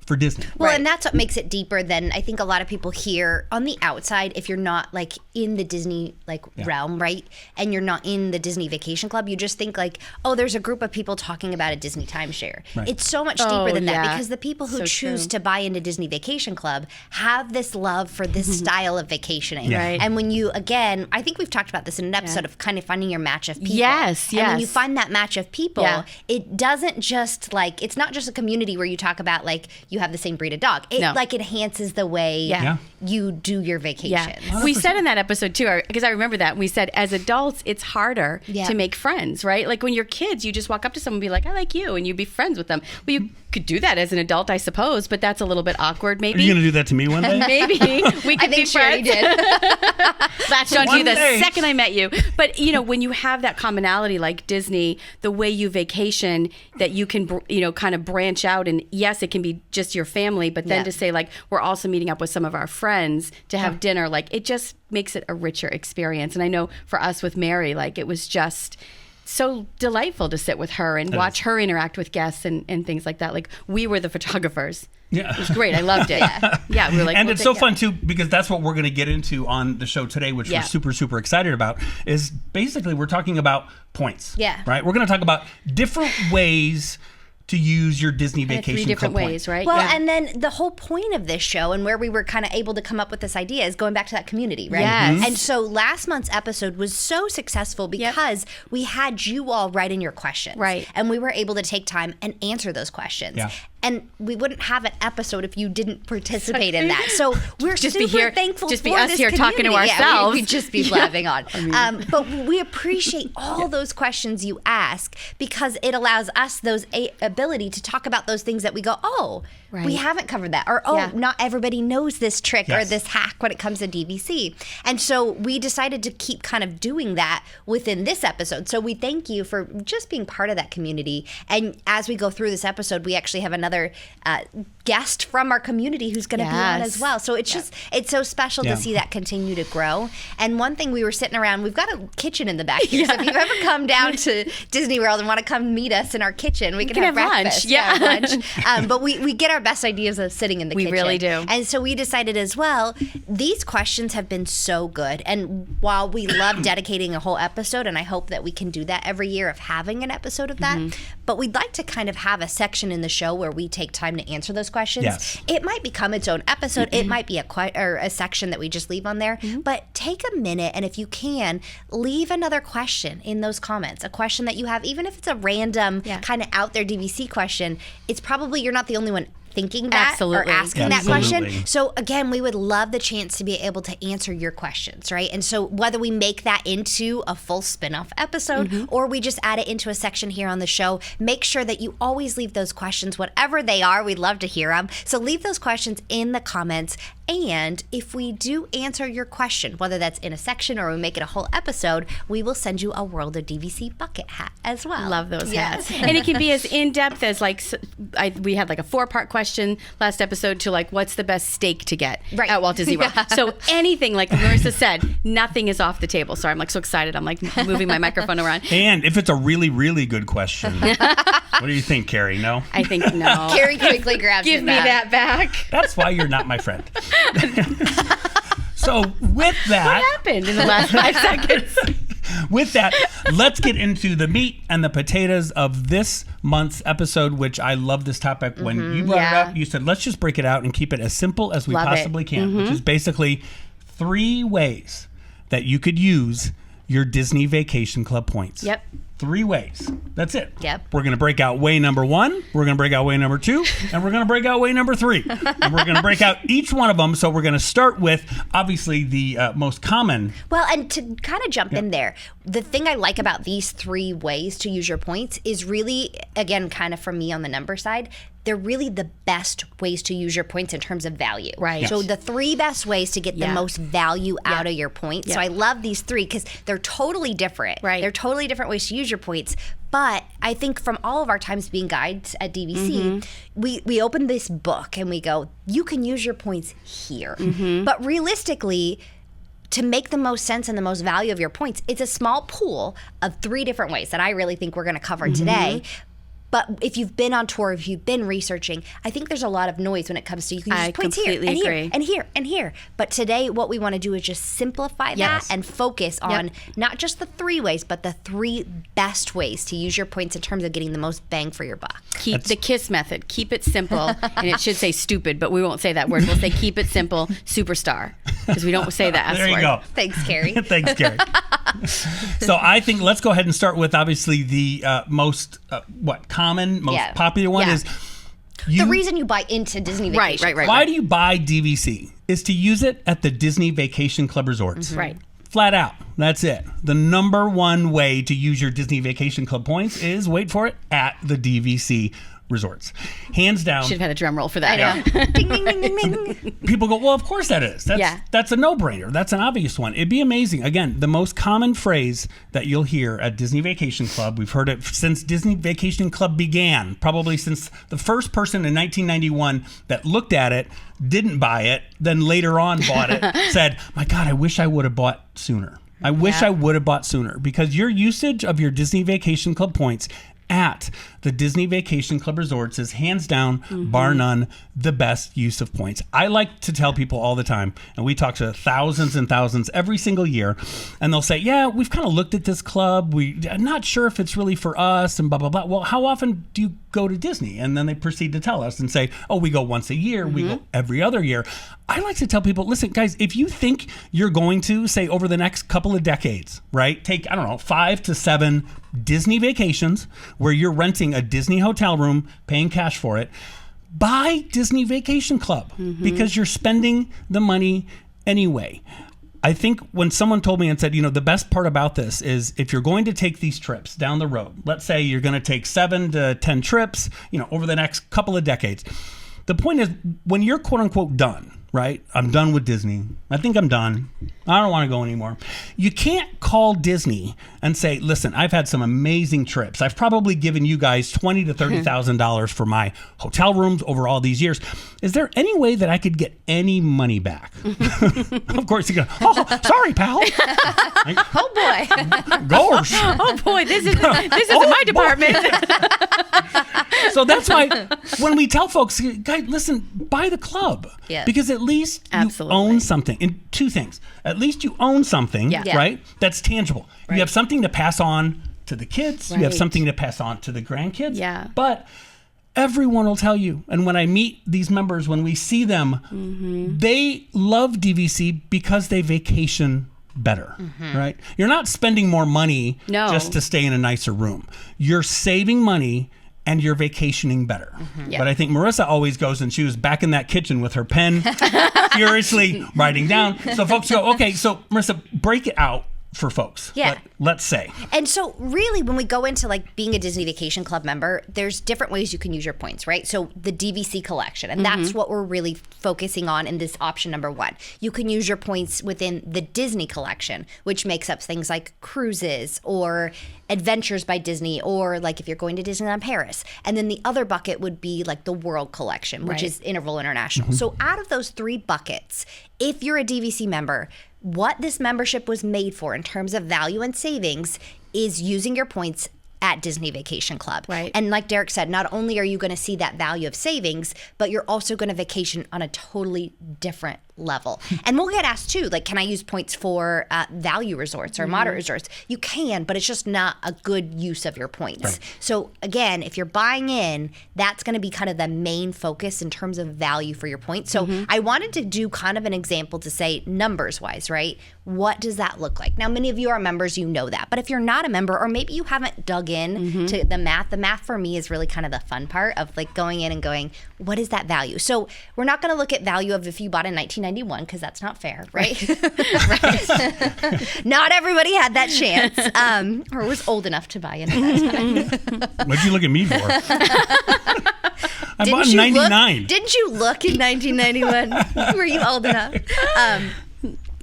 Speaker 2: for Disney.
Speaker 6: Well, and that's what makes it deeper than I think a lot of people hear on the outside. If you're not like in the Disney realm, right, and you're not in the Disney Vacation Club, you just think like, oh, there's a group of people talking about a Disney timeshare. Right. It's so much deeper than that, because the people who choose to buy into Disney Vacation Club have this love for this style of vacationing.
Speaker 1: Yeah. Right.
Speaker 6: And when you, again, I think we've talked about this in an episode of kind of finding your match of people.
Speaker 1: Yes.
Speaker 6: And when you find that match of people, it doesn't just it's not just a community where you talk about like you have the same breed of dog. It enhances the way you do your vacation.
Speaker 1: Yeah. We said in that episode too, because I remember that, we said as adults it's harder to make friends, right? Like when you're kids, you just walk up to someone and be like, I like you, and you be friends with them. Well, you could do that as an adult, I suppose, but that's a little bit awkward maybe.
Speaker 2: Are you going to do that to me one day?
Speaker 1: Maybe. We could be friends.
Speaker 6: Did.
Speaker 1: Latched onto you the second I met you. But when you have that commonality like Disney, the way you vacation, that you can kind of branch out, and yes, it can be just your family, but then to say like we're also meeting up with some of our friends to have dinner, like it just makes it a richer experience. And I know for us with Mary, like it was just so delightful to sit with her and watch her interact with guests and things like that. Like we were the photographers. Yeah. It was great. I loved it. Yeah. We were like,
Speaker 2: and it's so fun too, because that's what we're going to get into on the show today, which we're super excited about, is basically we're talking about points. Yeah. Right? We're going to talk about different ways to use your Disney Vacation Club
Speaker 1: 3 different ways, right?
Speaker 6: Well, and then the whole point of this show and where we were kind of able to come up with this idea is going back to that community, right?
Speaker 1: Yes.
Speaker 6: And so last month's episode was so successful because we had you all write in your questions.
Speaker 1: Right.
Speaker 6: And we were able to take time and answer those questions. Yeah. And we wouldn't have an episode if you didn't participate in that. So we're
Speaker 1: just
Speaker 6: super thankful
Speaker 1: just
Speaker 6: for
Speaker 1: be us
Speaker 6: this
Speaker 1: here
Speaker 6: community.
Speaker 1: talking to ourselves.
Speaker 6: We'd just be blabbing on. But we appreciate all those questions you ask, because it allows us those ability to talk about those things that we go, we haven't covered that. Or, not everybody knows this trick or this hack when it comes to DVC. And so we decided to keep kind of doing that within this episode. So we thank you for just being part of that community. And as we go through this episode, we actually have another another guest from our community who's going to be on as well. So it's just, it's so special to see that continue to grow. And one thing, we were sitting around, we've got a kitchen in the back here. So if you've ever come down to Disney World and want to come meet us in our kitchen, we can have breakfast. Lunch. But we get our best ideas of sitting in the kitchen.
Speaker 1: We really do.
Speaker 6: And so we decided as well, these questions have been so good. And while we love dedicating a whole episode, and I hope that we can do that every year of having an episode of that, but we'd like to kind of have a section in the show where we take time to answer those questions.
Speaker 2: Yes.
Speaker 6: It might become its own episode. It might be a section that we just leave on there. But take a minute, and if you can, leave another question in those comments. A question that you have, even if it's a random kind of out there DVC question, it's probably, you're not the only one thinking that or asking that question. So again, we would love the chance to be able to answer your questions, right? And so whether we make that into a full spin-off episode or we just add it into a section here on the show, make sure that you always leave those questions, whatever they are. We'd love to hear them. So leave those questions in the comments. And if we do answer your question, whether that's in a section or we make it a whole episode, we will send you a World of DVC bucket hat as well.
Speaker 1: Love those hats. And it can be as in-depth as we had like a 4-part question last episode to like, what's the best steak to get at Walt Disney World? So anything, like Marissa said, nothing is off the table. Sorry, I'm like so excited. I'm like moving my microphone around.
Speaker 2: And if it's a really, really good question, what do you think, Kerri? No?
Speaker 1: I think no.
Speaker 6: Kerri quickly grabs
Speaker 1: Give me that back.
Speaker 2: That's why you're not my friend. So with that,
Speaker 1: what happened in the last 5 seconds?
Speaker 2: With that, let's get into the meat and the potatoes of this month's episode, which I love this topic. When you brought it up, you said, let's just break it out and keep it as simple as we possibly can, which is basically 3 ways that you could use your Disney Vacation Club points. 3 ways. That's it. We're going to break out way number 1. We're going to break out way number 2. And we're going to break out way number 3. And we're going to break out each one of them. So we're going to start with, obviously, the most common.
Speaker 6: Well, and to kind of jump in there, the thing I like about these 3 ways to use your points is really, again, kind of from me on the number side, they're really the best ways to use your points in terms of value.
Speaker 1: Right.
Speaker 6: So the 3 best ways to get the most value out of your points. So I love these 3 because they're totally different. Right. They're totally different ways to use your points. But I think from all of our times being guides at DVC, we open this book and we go, you can use your points here. But realistically, to make the most sense and the most value of your points, it's a small pool of 3 different ways that I really think we're going to cover today. But if you've been on tour, if you've been researching, I think there's a lot of noise when it comes to you can use points here and here and here and here. But today, what we want to do is just simplify that and focus on not just the 3 ways, but the 3 best ways to use your points in terms of getting the most bang for your buck.
Speaker 1: Keep the KISS method. Keep it simple. And it should say stupid, but we won't say that word. We'll say keep it simple, superstar. Because we don't say that S word.
Speaker 2: There you go.
Speaker 6: Thanks, Kerri.
Speaker 2: Thanks, Kerri. So I think let's go ahead and start with obviously the most common, most popular one is
Speaker 6: the reason you buy into Disney Vacation.
Speaker 1: Right.
Speaker 2: Why do you buy DVC? Is to use it at the Disney Vacation Club Resorts.
Speaker 1: Right.
Speaker 2: Flat out. That's it. The number 1 way to use your Disney Vacation Club points is, wait for it, at the DVC Resorts. Hands down.
Speaker 1: Should have had a drum roll for that.
Speaker 6: I know. Ding, ding, ding, ding, ding.
Speaker 2: People go, well, of course that is. That's a no-brainer. That's an obvious one. It'd be amazing. Again, the most common phrase that you'll hear at Disney Vacation Club, we've heard it since Disney Vacation Club began, probably since the first person in 1991 that looked at it, didn't buy it, then later on bought it, said, my God, I wish I would have bought sooner. I wish I would have bought sooner, because your usage of your Disney Vacation Club points at the Disney Vacation Club Resorts is hands down, bar none, the best use of points. I like to tell people all the time, and we talk to thousands and thousands every single year, and they'll say, yeah, we've kind of looked at this club. I'm not sure if it's really for us and blah, blah, blah. Well, how often do you go to Disney? And then they proceed to tell us and say, oh, we go once a year. We go every other year. I like to tell people, listen, guys, if you think you're going to, say, over the next couple of decades, right, take, 5 to 7 Disney vacations where you're renting a Disney hotel room, paying cash for it, buy Disney Vacation Club because you're spending the money anyway. I think when someone told me and said, the best part about this is if you're going to take these trips down the road, let's say you're going to take 7 to 10 trips, over the next couple of decades. The point is, when you're quote unquote done, right? I'm done with Disney. I think I'm done. I don't want to go anymore. You can't call Disney and say, listen, I've had some amazing trips. I've probably given you guys $20,000 to $30,000 for my hotel rooms over all these years. Is there any way that I could get any money back? Of course, you go, oh, sorry, pal.
Speaker 6: Oh, boy.
Speaker 2: Gosh.
Speaker 1: Oh, boy, this isn't my department.
Speaker 2: So that's why when we tell folks, guys, listen, buy the club.
Speaker 6: Yeah.
Speaker 2: Because at least you own something. And two things. At least you own something, right? That's tangible. Right. You have something to pass on to the kids. Right. You have something to pass on to the grandkids.
Speaker 1: Yeah.
Speaker 2: But everyone will tell you. And when I meet these members, when we see them, they love DVC because they vacation better, right? You're not spending more money just to stay in a nicer room. You're saving money and you're vacationing better. But I think Marissa always goes and she was back in that kitchen with her pen, furiously writing down. So folks go, okay, so Marissa, break it out for folks.
Speaker 6: Yeah.
Speaker 2: Let's say.
Speaker 6: And so really when we go into like being a Disney Vacation Club member, there's different ways you can use your points, right? So the DVC collection, and that's what we're really focusing on in this option number 1. You can use your points within the Disney collection, which makes up things like cruises or Adventures by Disney, or like if you're going to Disneyland Paris. And then the other bucket would be like the World collection, which is Interval International. So out of those 3 buckets, if you're a DVC member, what this membership was made for in terms of value and savings is using your points at Disney Vacation Club.
Speaker 1: Right.
Speaker 6: And like Derek said, not only are you going to see that value of savings, but you're also going to vacation on a totally different level. And we'll get asked too, like, can I use points for value resorts or moderate resorts? You can, but it's just not a good use of your points. Right. So again, if you're buying in, that's going to be kind of the main focus in terms of value for your points. So I wanted to do kind of an example to say numbers wise, right? What does that look like? Now, many of you are members, you know that. But if you're not a member, or maybe you haven't dug in to the math for me is really kind of the fun part of like going in and going, what is that value? So we're not going to look at value of if you bought in 1991, because that's not fair, right? Not everybody had that chance or was old enough to buy into that time.
Speaker 2: What'd you look at me for? I bought in 99.
Speaker 6: Didn't you look in 1991? Were you old enough?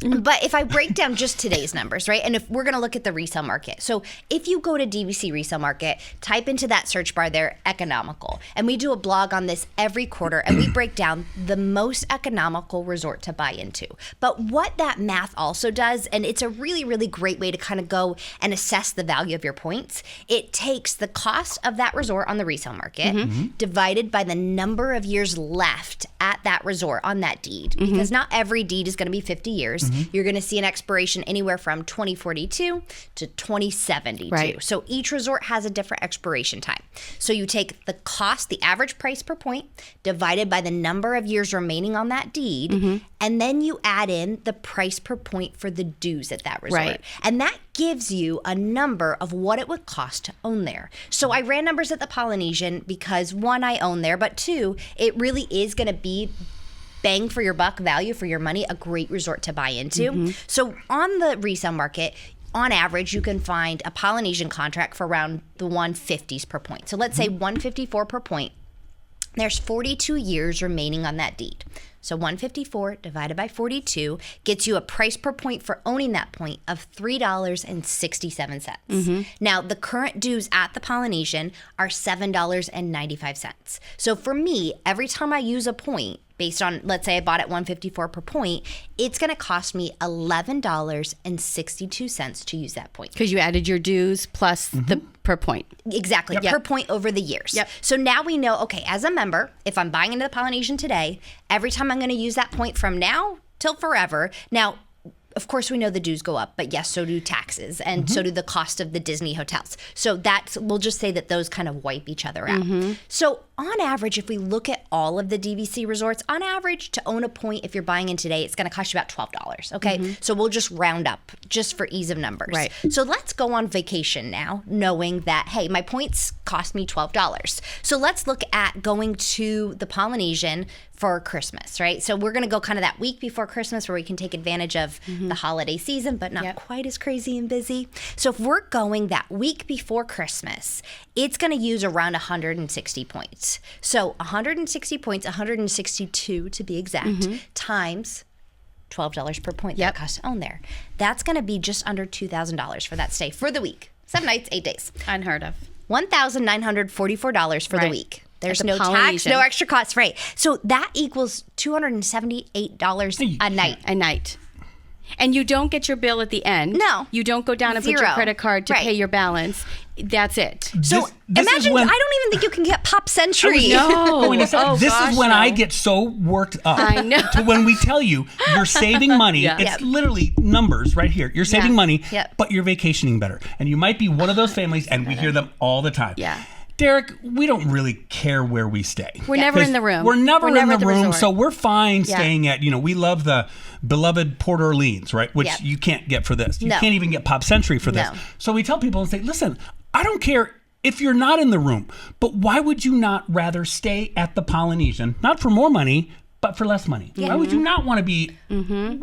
Speaker 6: But if I break down just today's numbers, right? And if we're going to look at the resale market. So if you go to DVC Resale Market, type into that search bar there, economical. And we do a blog on this every quarter, and we break down the most economical resort to buy into. But what that math also does, and it's a really, really great way to kind of go and assess the value of your points, it takes the cost of that resort on the resale market divided by the number of years left at that resort on that deed. Because not every deed is going to be 50 years. You're going to see an expiration anywhere from 2042 to 2072. Right. So each resort has a different expiration time. So you take the cost, the average price per point, divided by the number of years remaining on that deed, and then you add in the price per point for the dues at that resort. Right. And that gives you a number of what it would cost to own there. So I ran numbers at the Polynesian because 1, I own there, but 2, it really is going to be bang for your buck, value for your money, a great resort to buy into. So on the resale market, on average, you can find a Polynesian contract for around the 150s per point. So let's say 154 per point. There's 42 years remaining on that deed. So 154 divided by 42 gets you a price per point for owning that point of $3.67. Now, the current dues at the Polynesian are $7.95. So for me, every time I use a point, based on, let's say I bought at 154 per point, it's going to cost me $11.62 to use that point.
Speaker 1: Because you added your dues plus the per point.
Speaker 6: Exactly, per point over the years. So now we know, okay, as a member, if I'm buying into the Polynesian today, every time I'm going to use that point from now till forever. Now, of course, we know the dues go up, but yes, so do taxes, and so do the cost of the Disney hotels. So that's, we'll just say that those kind of wipe each other out. So on average, if we look at all of the DVC resorts, on average, to own a point, if you're buying in today, it's going to cost you about $12, okay? So we'll just round up just for ease of numbers. Right. So let's go on vacation now, knowing that, hey, my points cost me $12. So let's look at going to the Polynesian for Christmas, right? So we're going to go kind of that week before Christmas where we can take advantage of the holiday season, but not quite as crazy and busy. So if we're going that week before Christmas, it's going to use around 160 points. night. So 160 points, 162 to be exact, times $12 per point that it costs to own there. That's going to be just under $2,000 for that stay for the week. 7 nights, 8 days.
Speaker 1: Unheard of.
Speaker 6: $1,944 for the week. There's
Speaker 1: At the
Speaker 6: no tax,
Speaker 1: Polynesian.
Speaker 6: no extra costs, right? So that equals $278 a night.
Speaker 1: A night. And you don't get your bill at the end.
Speaker 6: No.
Speaker 1: You don't go down and put your
Speaker 6: Zero.
Speaker 1: credit card to
Speaker 6: Right.
Speaker 1: pay your balance. That's it.
Speaker 6: So
Speaker 2: This is
Speaker 6: imagine,
Speaker 2: when-
Speaker 6: I don't even think you can get Pop Century.
Speaker 1: No.
Speaker 2: This
Speaker 1: gosh,
Speaker 2: is when
Speaker 1: no.
Speaker 2: I get so worked up.
Speaker 1: I know.
Speaker 2: To when we tell you you're saving money.
Speaker 1: Yeah.
Speaker 2: It's literally numbers right here. You're saving money,
Speaker 6: Yep.
Speaker 2: but you're vacationing better. And you might be one of those families, and we hear them all the time.
Speaker 1: Yeah.
Speaker 2: Derek, we don't really care where we stay.
Speaker 1: We're never in the room.
Speaker 2: We're never in the
Speaker 1: at
Speaker 2: room,
Speaker 1: resort.
Speaker 2: so we're fine
Speaker 1: Yeah.
Speaker 2: staying at, we love the beloved Port Orleans, right? Which
Speaker 6: Yep.
Speaker 2: you can't get for this. You
Speaker 6: No.
Speaker 2: can't even get Pop Century for this.
Speaker 6: No.
Speaker 2: So we tell people and say, listen, I don't care if you're not in the room, but why would you not rather stay at the Polynesian, not for more money, but for less money? Why would you not want to be take a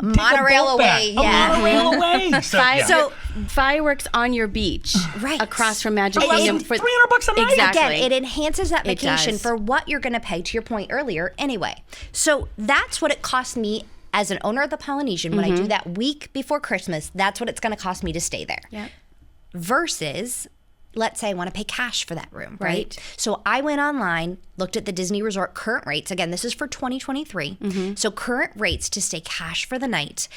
Speaker 6: Monorail
Speaker 2: boat back,
Speaker 6: away,
Speaker 2: a
Speaker 6: yeah.
Speaker 2: monorail away? So,
Speaker 1: Fireworks on your beach,
Speaker 6: Right.
Speaker 1: across from Magic
Speaker 6: Oh,
Speaker 1: Kingdom
Speaker 6: and
Speaker 1: for
Speaker 2: $300 a night.
Speaker 1: Exactly.
Speaker 6: Again, it enhances that
Speaker 1: It
Speaker 6: vacation
Speaker 1: does.
Speaker 6: for what you're going to pay, to your point earlier, anyway. So that's what it costs me as an owner of the Polynesian when I do that week before Christmas. That's what it's going to cost me to stay there.
Speaker 1: Yep.
Speaker 6: Versus, let's say I want to pay cash for that room, right?
Speaker 1: Right.
Speaker 6: So I went online, looked at the Disney Resort current rates. Again, this is for 2023. So current rates to stay cash for the night.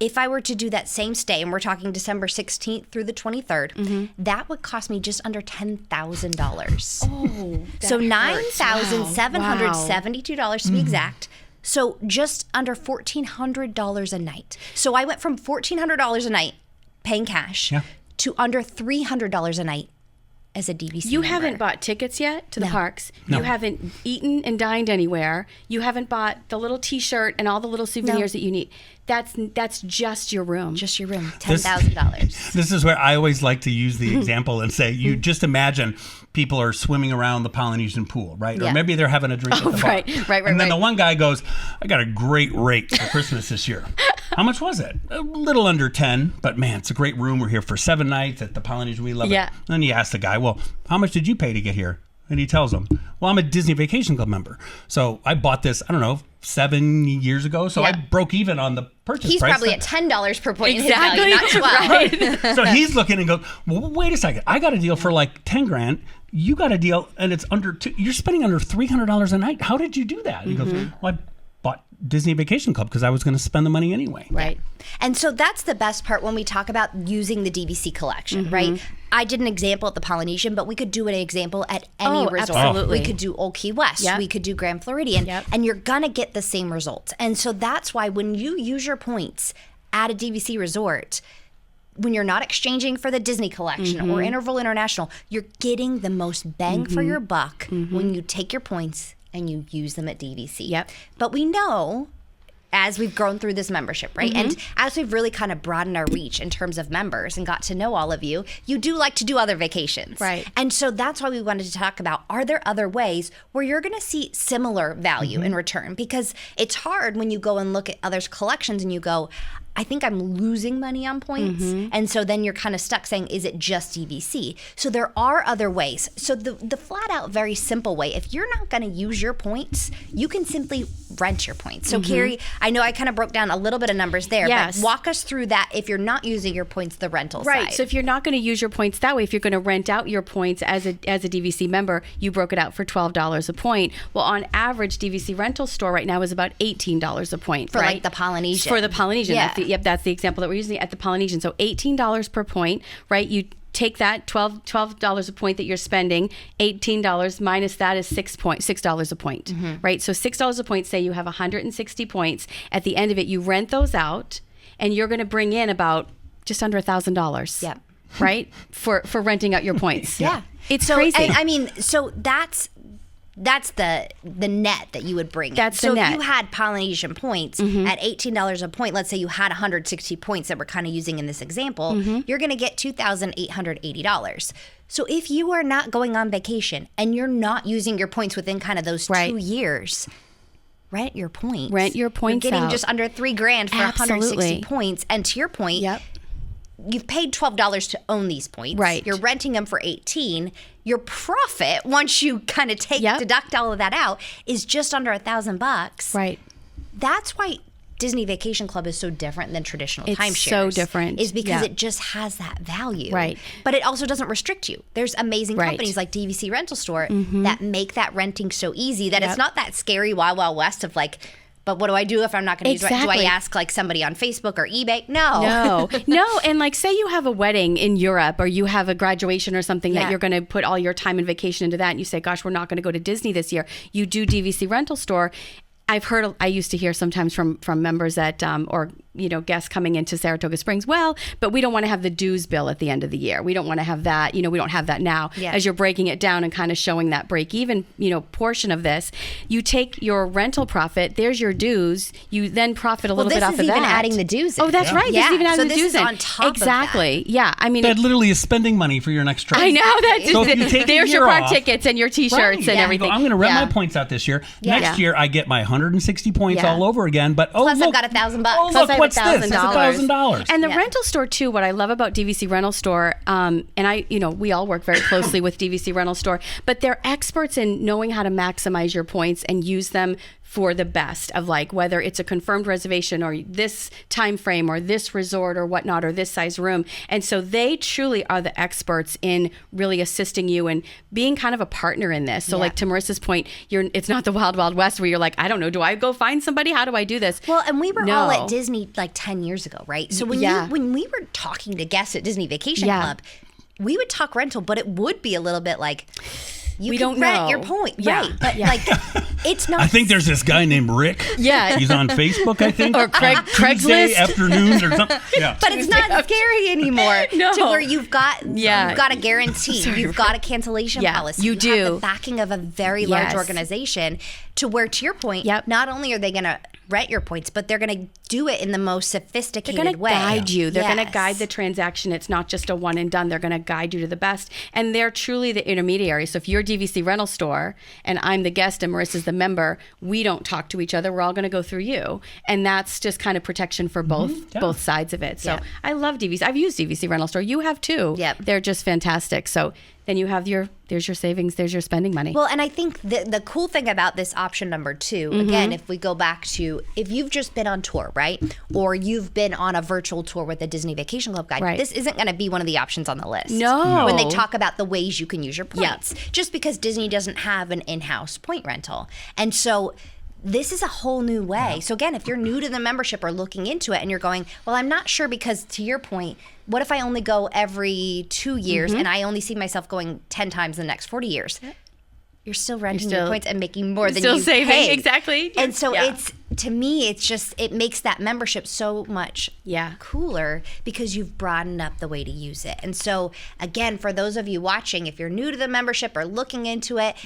Speaker 6: If I were to do that same stay, and we're talking December 16th through the 23rd, that would cost me just under $10,000.
Speaker 1: Oh,
Speaker 6: So
Speaker 1: hurts.
Speaker 6: $9,772 to be exact. So just under $1,400 a night. So I went from $1,400 a night paying cash to under $300 a night as a DVC
Speaker 1: You
Speaker 6: member.
Speaker 1: haven't bought tickets yet to the
Speaker 6: No.
Speaker 1: parks.
Speaker 2: No.
Speaker 1: You haven't eaten and dined anywhere. You haven't bought the little T-shirt and all the little souvenirs that you need. That's just your room.
Speaker 6: Just your room, $10,000.
Speaker 2: This is where I always like to use the example and say, you just imagine people are swimming around the Polynesian pool, right? Or
Speaker 6: Yeah.
Speaker 2: maybe they're having a drink at the bar.
Speaker 1: right,
Speaker 2: And then the
Speaker 1: right.
Speaker 2: one guy goes, I got a great rate for Christmas this year. How much was it? A little under 10, but man, it's a great room. We're here for 7 nights at the Polynesian. We love
Speaker 1: Yeah.
Speaker 2: it. Then you ask the guy, well, how much did you pay to get here? And he tells them, well, I'm a Disney Vacation Club member. So I bought this, I don't know, 7 years ago. So I
Speaker 6: Yeah.
Speaker 2: broke even on the purchase
Speaker 6: He's
Speaker 2: price.
Speaker 6: probably at $10 per point
Speaker 1: Exactly.
Speaker 6: in his value, not 12.
Speaker 2: So he's looking and goes, well, wait a second. I got a deal for like 10 grand. You got a deal and it's you're spending under $300 a night. How did you do that? He goes, well, I bought Disney Vacation Club because I was going to spend the money anyway.
Speaker 1: Right.
Speaker 6: And so that's the best part when we talk about using the DVC collection, right? I did an example at the Polynesian, but we could do an example at any
Speaker 1: Oh,
Speaker 6: resort.
Speaker 1: absolutely.
Speaker 6: We could do Old Key West.
Speaker 1: Yep.
Speaker 6: We could do Grand Floridian.
Speaker 1: Yep.
Speaker 6: And you're going to get the same results. And so that's why when you use your points at a DVC resort, when you're not exchanging for the Disney collection or Interval International, you're getting the most bang for your buck when you take your points and you use them at DVC.
Speaker 1: Yep.
Speaker 6: But we know, as we've grown through this membership, right? And as we've really kind of broadened our reach in terms of members and got to know all of you, you do like to do other vacations.
Speaker 1: Right.
Speaker 6: And so that's why we wanted to talk about, are there other ways where you're going to see similar value in return? Because it's hard when you go and look at others' collections and you go, I think I'm losing money on points. And so then you're kind of stuck saying, is it just DVC? So there are other ways. So the flat out, very simple way, if you're not going to use your points, you can simply rent your points. So Kerri, I know I kind of broke down a little bit of numbers there,
Speaker 1: Yes.
Speaker 6: but walk us through that if you're not using your points, the rental
Speaker 1: Right.
Speaker 6: side.
Speaker 1: So if you're not going to use your points that way, if you're going to rent out your points as a DVC member, you broke it out for $12 a point. Well, on average, DVC Rental Store right now is about $18 a point.
Speaker 6: For,
Speaker 1: right?
Speaker 6: like, the Polynesian.
Speaker 1: For the Polynesian.
Speaker 6: Yeah.
Speaker 1: That's the example that we're using at the Polynesian. So $18 per point, right? You take that $12 a point that you're spending, $18 minus that is $6 a point, right? So $6 a point, say you have 160 points. At the end of it, you rent those out and you're going to bring in about just under $1,000.
Speaker 6: Yep.
Speaker 1: Right? For renting out your points.
Speaker 6: Yeah.
Speaker 1: It's
Speaker 6: so,
Speaker 1: crazy.
Speaker 6: and, I mean, so that's the net that you would bring in.
Speaker 1: That's the
Speaker 6: so
Speaker 1: net.
Speaker 6: if you had Polynesian points at $18 a point, let's say you had 160 points that we're kind of using in this example, you're going to get $2,880. So if you are not going on vacation and you're not using your points within kind of those 2 years, rent your points.
Speaker 1: Rent your points
Speaker 6: You're getting
Speaker 1: out.
Speaker 6: just under $3,000 for 160
Speaker 1: Absolutely.
Speaker 6: points. And to your point,
Speaker 1: Yep.
Speaker 6: you've paid $12 to own these points.
Speaker 1: Right.
Speaker 6: You're renting them for $18. Your profit, once you kind of deduct all of that out, is just under $1,000.
Speaker 1: Right.
Speaker 6: That's why Disney Vacation Club is so different than traditional
Speaker 1: It's
Speaker 6: timeshares.
Speaker 1: so different.
Speaker 6: Is because
Speaker 1: Yeah.
Speaker 6: it just has that value.
Speaker 1: Right.
Speaker 6: But it also doesn't restrict you. There's amazing
Speaker 1: Right.
Speaker 6: companies like DVC Rental Store that make that renting so easy that it's not that scary wild, wild west of like, but what do I do if I'm not going to use it? Do
Speaker 1: Exactly.
Speaker 6: I ask like somebody on Facebook or eBay? No.
Speaker 1: No. And like, say you have a wedding in Europe or you have a graduation or something
Speaker 6: Yeah.
Speaker 1: that you're going to put all your time and vacation into that. And you say, gosh, we're not going to go to Disney this year. You do DVC Rental Store. I used to hear sometimes from members that, or, guests coming into Saratoga Springs, but we don't want to have the dues bill at the end of the year. We don't want to have that, we don't have that now.
Speaker 6: Yeah.
Speaker 1: As you're breaking it down and kind of showing that break even, portion of this, you take your rental profit, there's your dues, you then profit a little bit off of that.
Speaker 6: This is even adding the dues in.
Speaker 1: Oh, that's right.
Speaker 6: Yeah.
Speaker 1: This is even adding
Speaker 6: So
Speaker 1: the
Speaker 6: this
Speaker 1: dues
Speaker 6: is
Speaker 1: in.
Speaker 6: on top of
Speaker 1: exactly.
Speaker 6: that.
Speaker 1: Yeah. I mean,
Speaker 2: That literally is spending money for your next trip.
Speaker 1: I know that.
Speaker 2: So if you take a
Speaker 1: there's your
Speaker 2: year
Speaker 1: park
Speaker 2: off-
Speaker 1: tickets and your T-shirts
Speaker 2: Right.
Speaker 1: and
Speaker 2: Yeah.
Speaker 1: everything.
Speaker 2: I'm going to rent
Speaker 1: Yeah.
Speaker 2: my points out this year.
Speaker 1: Yeah.
Speaker 2: Next year, I get my 160 points
Speaker 1: Yeah.
Speaker 2: all over again. But
Speaker 6: Plus,
Speaker 2: look,
Speaker 6: I've got $1,000.
Speaker 2: Oh,
Speaker 1: Plus,
Speaker 2: look,
Speaker 1: I have
Speaker 2: what's this? It's $1,000.
Speaker 1: And the
Speaker 6: Yeah.
Speaker 1: rental store too. What I love about DVC Rental Store, and we all work very closely with DVC Rental Store, but they're experts in knowing how to maximize your points and use them for the best of like whether it's a confirmed reservation or this time frame or this resort or whatnot or this size room. And so they truly are the experts in really assisting you and being kind of a partner in this. So like to Marissa's point, it's not the wild, wild west where you're like, I don't know, do I go find somebody? How do I do this?
Speaker 6: Well, and we were
Speaker 1: No.
Speaker 6: all at Disney like 10 years ago, right? So when we were talking to guests at Disney Vacation Club, we would talk rental, but it would be a little bit like, we
Speaker 1: don't
Speaker 6: rent
Speaker 1: know.
Speaker 6: your point,
Speaker 1: Yeah.
Speaker 6: right? But like, it's not.
Speaker 2: I think there's this guy named Rick.
Speaker 1: Yeah.
Speaker 2: He's on Facebook, I think.
Speaker 1: Or
Speaker 2: Tuesday
Speaker 1: Craigslist.
Speaker 2: afternoons or something. Yeah.
Speaker 6: But it's not scary anymore.
Speaker 1: No.
Speaker 6: To where you've got a guarantee, you've got a cancellation
Speaker 1: Yeah,
Speaker 6: policy,
Speaker 1: you
Speaker 6: have
Speaker 1: do.
Speaker 6: the backing of a very large
Speaker 1: Yes.
Speaker 6: organization. To where, to your point, not only are they going to rent your points, but they're going to do it in the most sophisticated
Speaker 1: They're going to
Speaker 6: way.
Speaker 1: guide you. They're going to
Speaker 6: Yes.
Speaker 1: guide the transaction. It's not just a one and done. They're going to guide you to the best. And they're truly the intermediary. So if you're DVC Rental Store and I'm the guest and Marissa's the member, we don't talk to each other. We're all going to go through you. And that's just kind of protection for both sides of it. So I love DVC. I've used DVC Rental Store. You have too.
Speaker 6: Yep.
Speaker 1: They're just fantastic. So then you have there's your savings, there's your spending money.
Speaker 6: Well, and I think the cool thing about this option number 2, again, if we go back to, if you've just been on tour, right? Or you've been on a virtual tour with a Disney Vacation Club guide,
Speaker 1: Right.
Speaker 6: this isn't going to be one of the options on the list.
Speaker 1: No.
Speaker 6: When they talk about the ways you can use your
Speaker 1: Yeah.
Speaker 6: points. Just because Disney doesn't have an in-house point rental. And so this is a whole new way. So again, if you're new to the membership or looking into it and you're going, well, I'm not sure because to your point, what if I only go every 2 years and I only see myself going 10 times in the next 40 years? You're still renting your points and making more than
Speaker 1: still
Speaker 6: you
Speaker 1: saving,
Speaker 6: paid.
Speaker 1: exactly.
Speaker 6: And so
Speaker 1: Yeah.
Speaker 6: it's, to me, it's just, it makes that membership so much cooler because you've broadened up the way to use it. And so again, for those of you watching, if you're new to the membership or looking into it,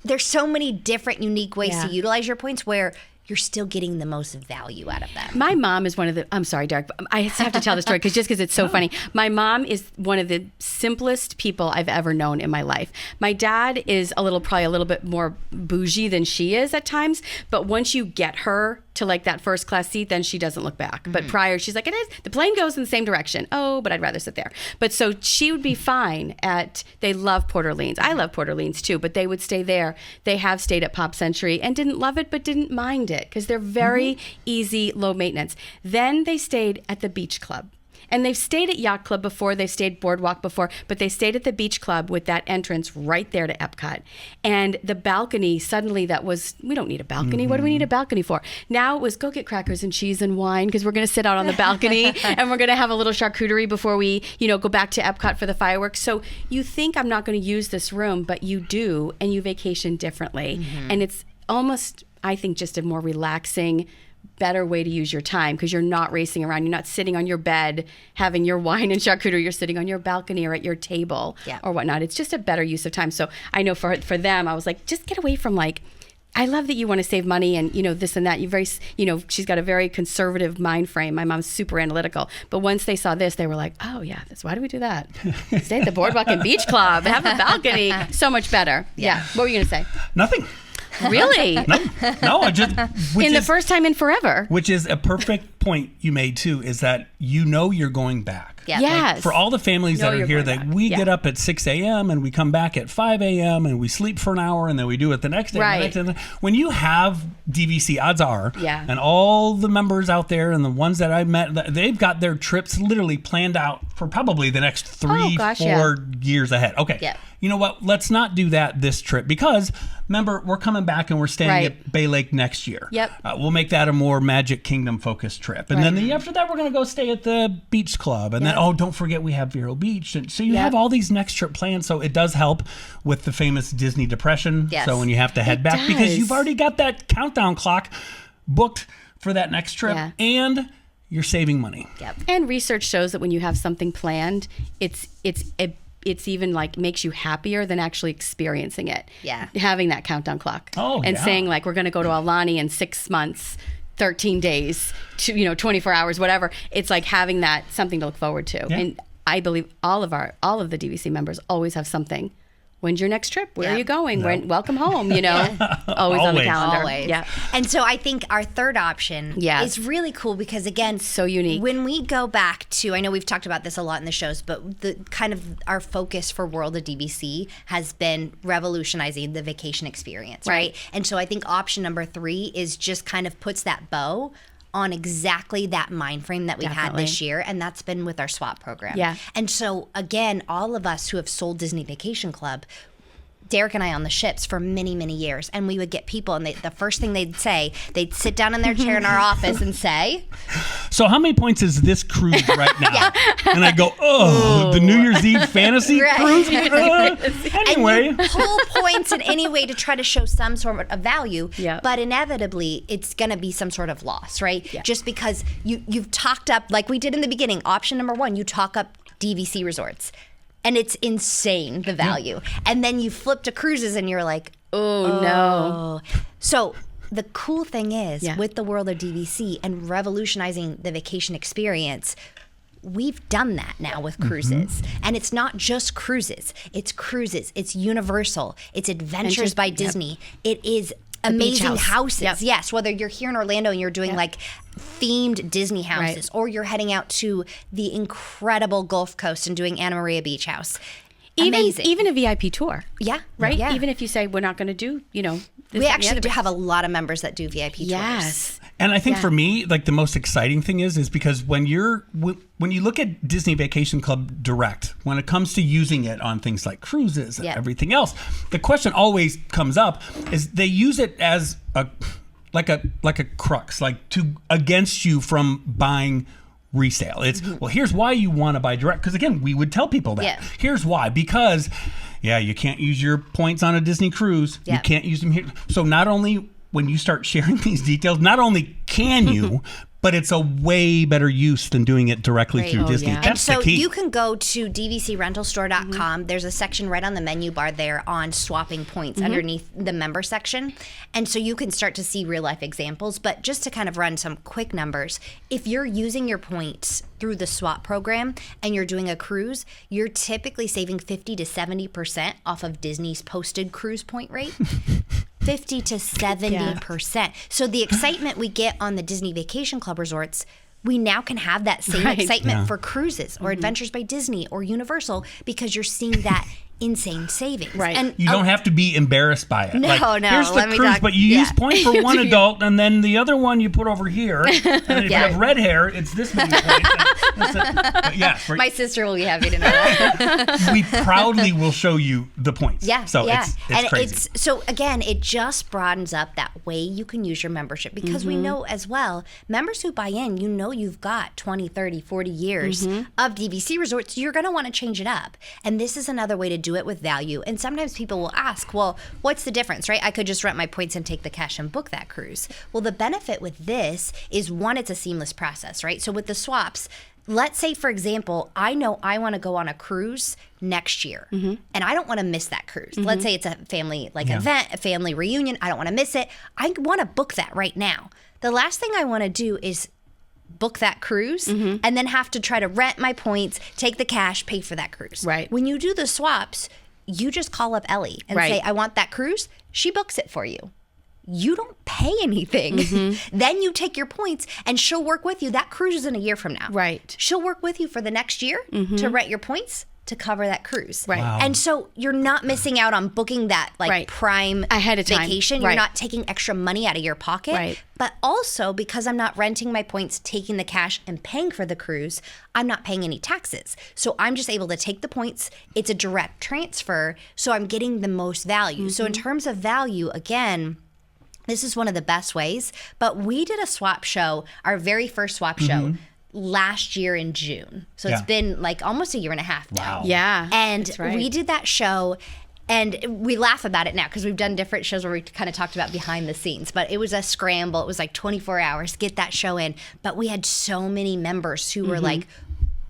Speaker 6: there's so many different unique ways to utilize your points where you're still getting the most value out of them.
Speaker 1: My mom is one of the, I'm sorry, Derek, but I have to tell the story because it's so funny. My mom is one of the simplest people I've ever known in my life. My dad is probably a little bit more bougie than she is at times, but once you get her to like that first class seat, then she doesn't look back. But prior, she's like, the plane goes in the same direction. Oh, but I'd rather sit there. But so she would be fine they love Port Orleans. I love Port Orleans too, but they would stay there. They have stayed at Pop Century and didn't love it, but didn't mind it because they're very easy, low maintenance. Then they stayed at the Beach Club. And they've stayed at Yacht Club before, they've stayed Boardwalk before, but they stayed at the Beach Club with that entrance right there to Epcot. And the balcony, suddenly we don't need a balcony. What do we need a balcony for? Now it was go get crackers and cheese and wine because we're going to sit out on the balcony and we're going to have a little charcuterie before we, go back to Epcot for the fireworks. So you think I'm not going to use this room, but you do, and you vacation differently. And it's almost, I think, just a more relaxing, better way to use your time because you're not racing around. You're not sitting on your bed having your wine and charcuterie. You're sitting on your balcony or at your table or whatnot. It's just a better use of time. So I know for them, I was like, just get away from I love that you want to save money and, this and that. She's got a very conservative mind frame. My mom's super analytical. But once they saw this, they were like, oh, yeah, why do we do that? Stay at the Boardwalk and Beach Club, have a balcony. So much better. Yeah. What were you going to say?
Speaker 2: Nothing.
Speaker 1: Really?
Speaker 2: No, I just...
Speaker 1: In the first time in forever.
Speaker 2: Which is a perfect point you made too is that you're going back.
Speaker 6: Yeah.
Speaker 1: Yes.
Speaker 2: For all the families that are here that we
Speaker 1: Yeah.
Speaker 2: get up at 6 a.m. and we come back at 5 a.m. and we sleep for an hour and then we do it the next day.
Speaker 1: Right.
Speaker 2: The next day. When you have DVC, odds are,
Speaker 1: Yeah.
Speaker 2: and all the members out there and the ones that I met, they've got their trips literally planned out for probably the next 4 years ahead. Okay.
Speaker 6: Yeah.
Speaker 2: You know what? Let's not do that this trip because, remember, we're coming back and we're staying
Speaker 1: Right.
Speaker 2: at Bay Lake next year.
Speaker 1: Yep.
Speaker 2: We'll make that a more Magic Kingdom focused trip. And then after that, we're going to go stay at the beach club. And then, don't forget we have Vero Beach. And so you have all these next trip plans. So it does help with the famous Disney depression.
Speaker 6: Yes.
Speaker 2: So when you have to head back because you've already got that countdown clock booked for that next trip and you're saving money.
Speaker 6: Yep.
Speaker 1: And research shows that when you have something planned, it's even like makes you happier than actually experiencing it.
Speaker 6: Yeah.
Speaker 1: Having that countdown clock.
Speaker 2: Oh,
Speaker 1: and
Speaker 2: yeah.
Speaker 1: saying like, we're going to go to Alani in 6 months, 13 days, 24 hours, whatever. It's like having that something to look forward to.
Speaker 2: Yeah.
Speaker 1: And I believe all of the DVC members always have something. When's your next trip? Where are you going? Welcome home, Always on the calendar.
Speaker 6: Always.
Speaker 1: Yeah.
Speaker 6: And so I think our third option
Speaker 1: Yes.
Speaker 6: is really cool because, again,
Speaker 1: So unique.
Speaker 6: When we go back to, I know we've talked about this a lot in the shows, but the kind of our focus for World of DVC has been revolutionizing the vacation experience, right? And so I think option number 3 is just kind of puts that bow on exactly that mind frame that we've had this year, and that's been with our swap program.
Speaker 1: Yeah.
Speaker 6: And so, again, all of us who have sold Disney Vacation Club, Derek and I on the ships for many, many years, and we would get people, and the first thing they'd say, they'd sit down in their chair in our office and say,
Speaker 2: So how many points is this cruise right now? And I go, the New Year's Eve fantasy cruise? Anyway.
Speaker 6: and you pull points in any way to try to show some sort of value,
Speaker 1: Yeah.
Speaker 6: but inevitably it's going to be some sort of loss, right?
Speaker 1: Yeah.
Speaker 6: Just because you've talked up, like we did in the beginning, option number 1, you talk up DVC Resorts. And it's insane, the value. And then you flip to cruises and you're like,
Speaker 1: Oh, no.
Speaker 6: So the cool thing is,
Speaker 1: Yeah.
Speaker 6: with the World of DVC and revolutionizing the vacation experience, we've done that now with cruises. And it's not just cruises. It's Universal. It's Adventures by Disney. It is amazing
Speaker 1: house.
Speaker 6: houses.
Speaker 1: Yep.
Speaker 6: Yes, whether you're here in Orlando and you're doing like themed Disney houses, or you're heading out to the incredible Gulf Coast and doing Anna Maria Beach House. Amazing.
Speaker 1: Even a VIP tour.
Speaker 6: Yeah.
Speaker 1: Right?
Speaker 6: Yeah.
Speaker 1: Even if you say we're not going to do, this,
Speaker 6: we
Speaker 1: that,
Speaker 6: actually
Speaker 1: and the
Speaker 6: do
Speaker 1: other.
Speaker 6: have a lot of members that do VIP tours.
Speaker 1: Yes.
Speaker 2: And I think for me, like the most exciting thing is because when you look at Disney Vacation Club Direct, when it comes to using it on things like cruises and everything else, the question always comes up is they use it as a crux, like against you from buying resale. It's well, here's why you want to buy direct, because again, we would tell people that.
Speaker 6: Yeah.
Speaker 2: Here's why, because you can't use your points on a Disney cruise.
Speaker 6: Yeah.
Speaker 2: You can't use them here. So not only when you start sharing these details, not only can you, but it's a way better use than doing it directly through Disney.
Speaker 1: Yeah.
Speaker 2: That's
Speaker 6: And so
Speaker 2: the key.
Speaker 6: you can go to dvcrentalstore.com. There's a section right on the menu bar there on swapping points underneath the member section. And so you can start to see real life examples. But just to kind of run some quick numbers, if you're using your points through the swap program and you're doing a cruise, you're typically saving 50 to 70% off of Disney's posted cruise point rate. 50 to 70%. So the excitement we get on the Disney Vacation Club resorts, we now can have that same excitement for cruises or Adventures by Disney or Universal, because you're seeing that insane savings.
Speaker 1: Right.
Speaker 6: And
Speaker 2: You don't have to be embarrassed by it.
Speaker 6: No, no,
Speaker 2: Here's the
Speaker 6: let me
Speaker 2: cruise,
Speaker 6: talk-
Speaker 2: but you use points for one
Speaker 1: Yeah.
Speaker 2: adult, and then the other one you put over here. And if you have red hair, it's this many points. But yes,
Speaker 6: my sister will be happy to know that.
Speaker 2: we proudly will show you the points.
Speaker 6: Yeah.
Speaker 2: So
Speaker 6: yeah.
Speaker 2: it's
Speaker 6: and
Speaker 2: crazy.
Speaker 6: So again, it just broadens up that way you can use your membership, because we know as well, members who buy in, you've got 20, 30, 40 years of DVC resorts. You're going to want to change it up. And this is another way to do it with value. And sometimes people will ask, well, what's the difference, right? I could just rent my points and take the cash and book that cruise. Well, the benefit with this is, one, it's a seamless process, right? So with the swaps, let's say, for example, I know I want to go on a cruise next year, and I don't want to miss that cruise. Let's say it's a family event, a family reunion. I don't want to miss it. I want to book that right now. The last thing I want to do is book that cruise and then have to try to rent my points, take the cash, pay for that cruise.
Speaker 1: Right.
Speaker 6: When you do the swaps, you just call up Ellie and say, I want that cruise. She books it for you. you don't pay anything. Then you take your points and she'll work with you. That cruise is in a year from now.
Speaker 1: Right.
Speaker 6: She'll work with you for the next year to rent your points to cover that cruise.
Speaker 1: Right.
Speaker 2: Wow.
Speaker 6: And so you're not missing out on booking that prime
Speaker 1: ahead of time.
Speaker 6: vacation. You're not taking extra money out of your pocket.
Speaker 1: Right.
Speaker 6: But also because I'm not renting my points, taking the cash and paying for the cruise, I'm not paying any taxes. So I'm just able to take the points. It's a direct transfer. So I'm getting the most value. So in terms of value, again, this is one of the best ways. But we did a swap show, our very first swap show, last year in June. So it's been like almost a year and a half now.
Speaker 2: Wow.
Speaker 1: Yeah.
Speaker 6: And we did that show, and we laugh about it now because we've done different shows where we kind of talked about behind the scenes, but it was a scramble. It was like 24 hours, get that show in. But we had so many members who were like,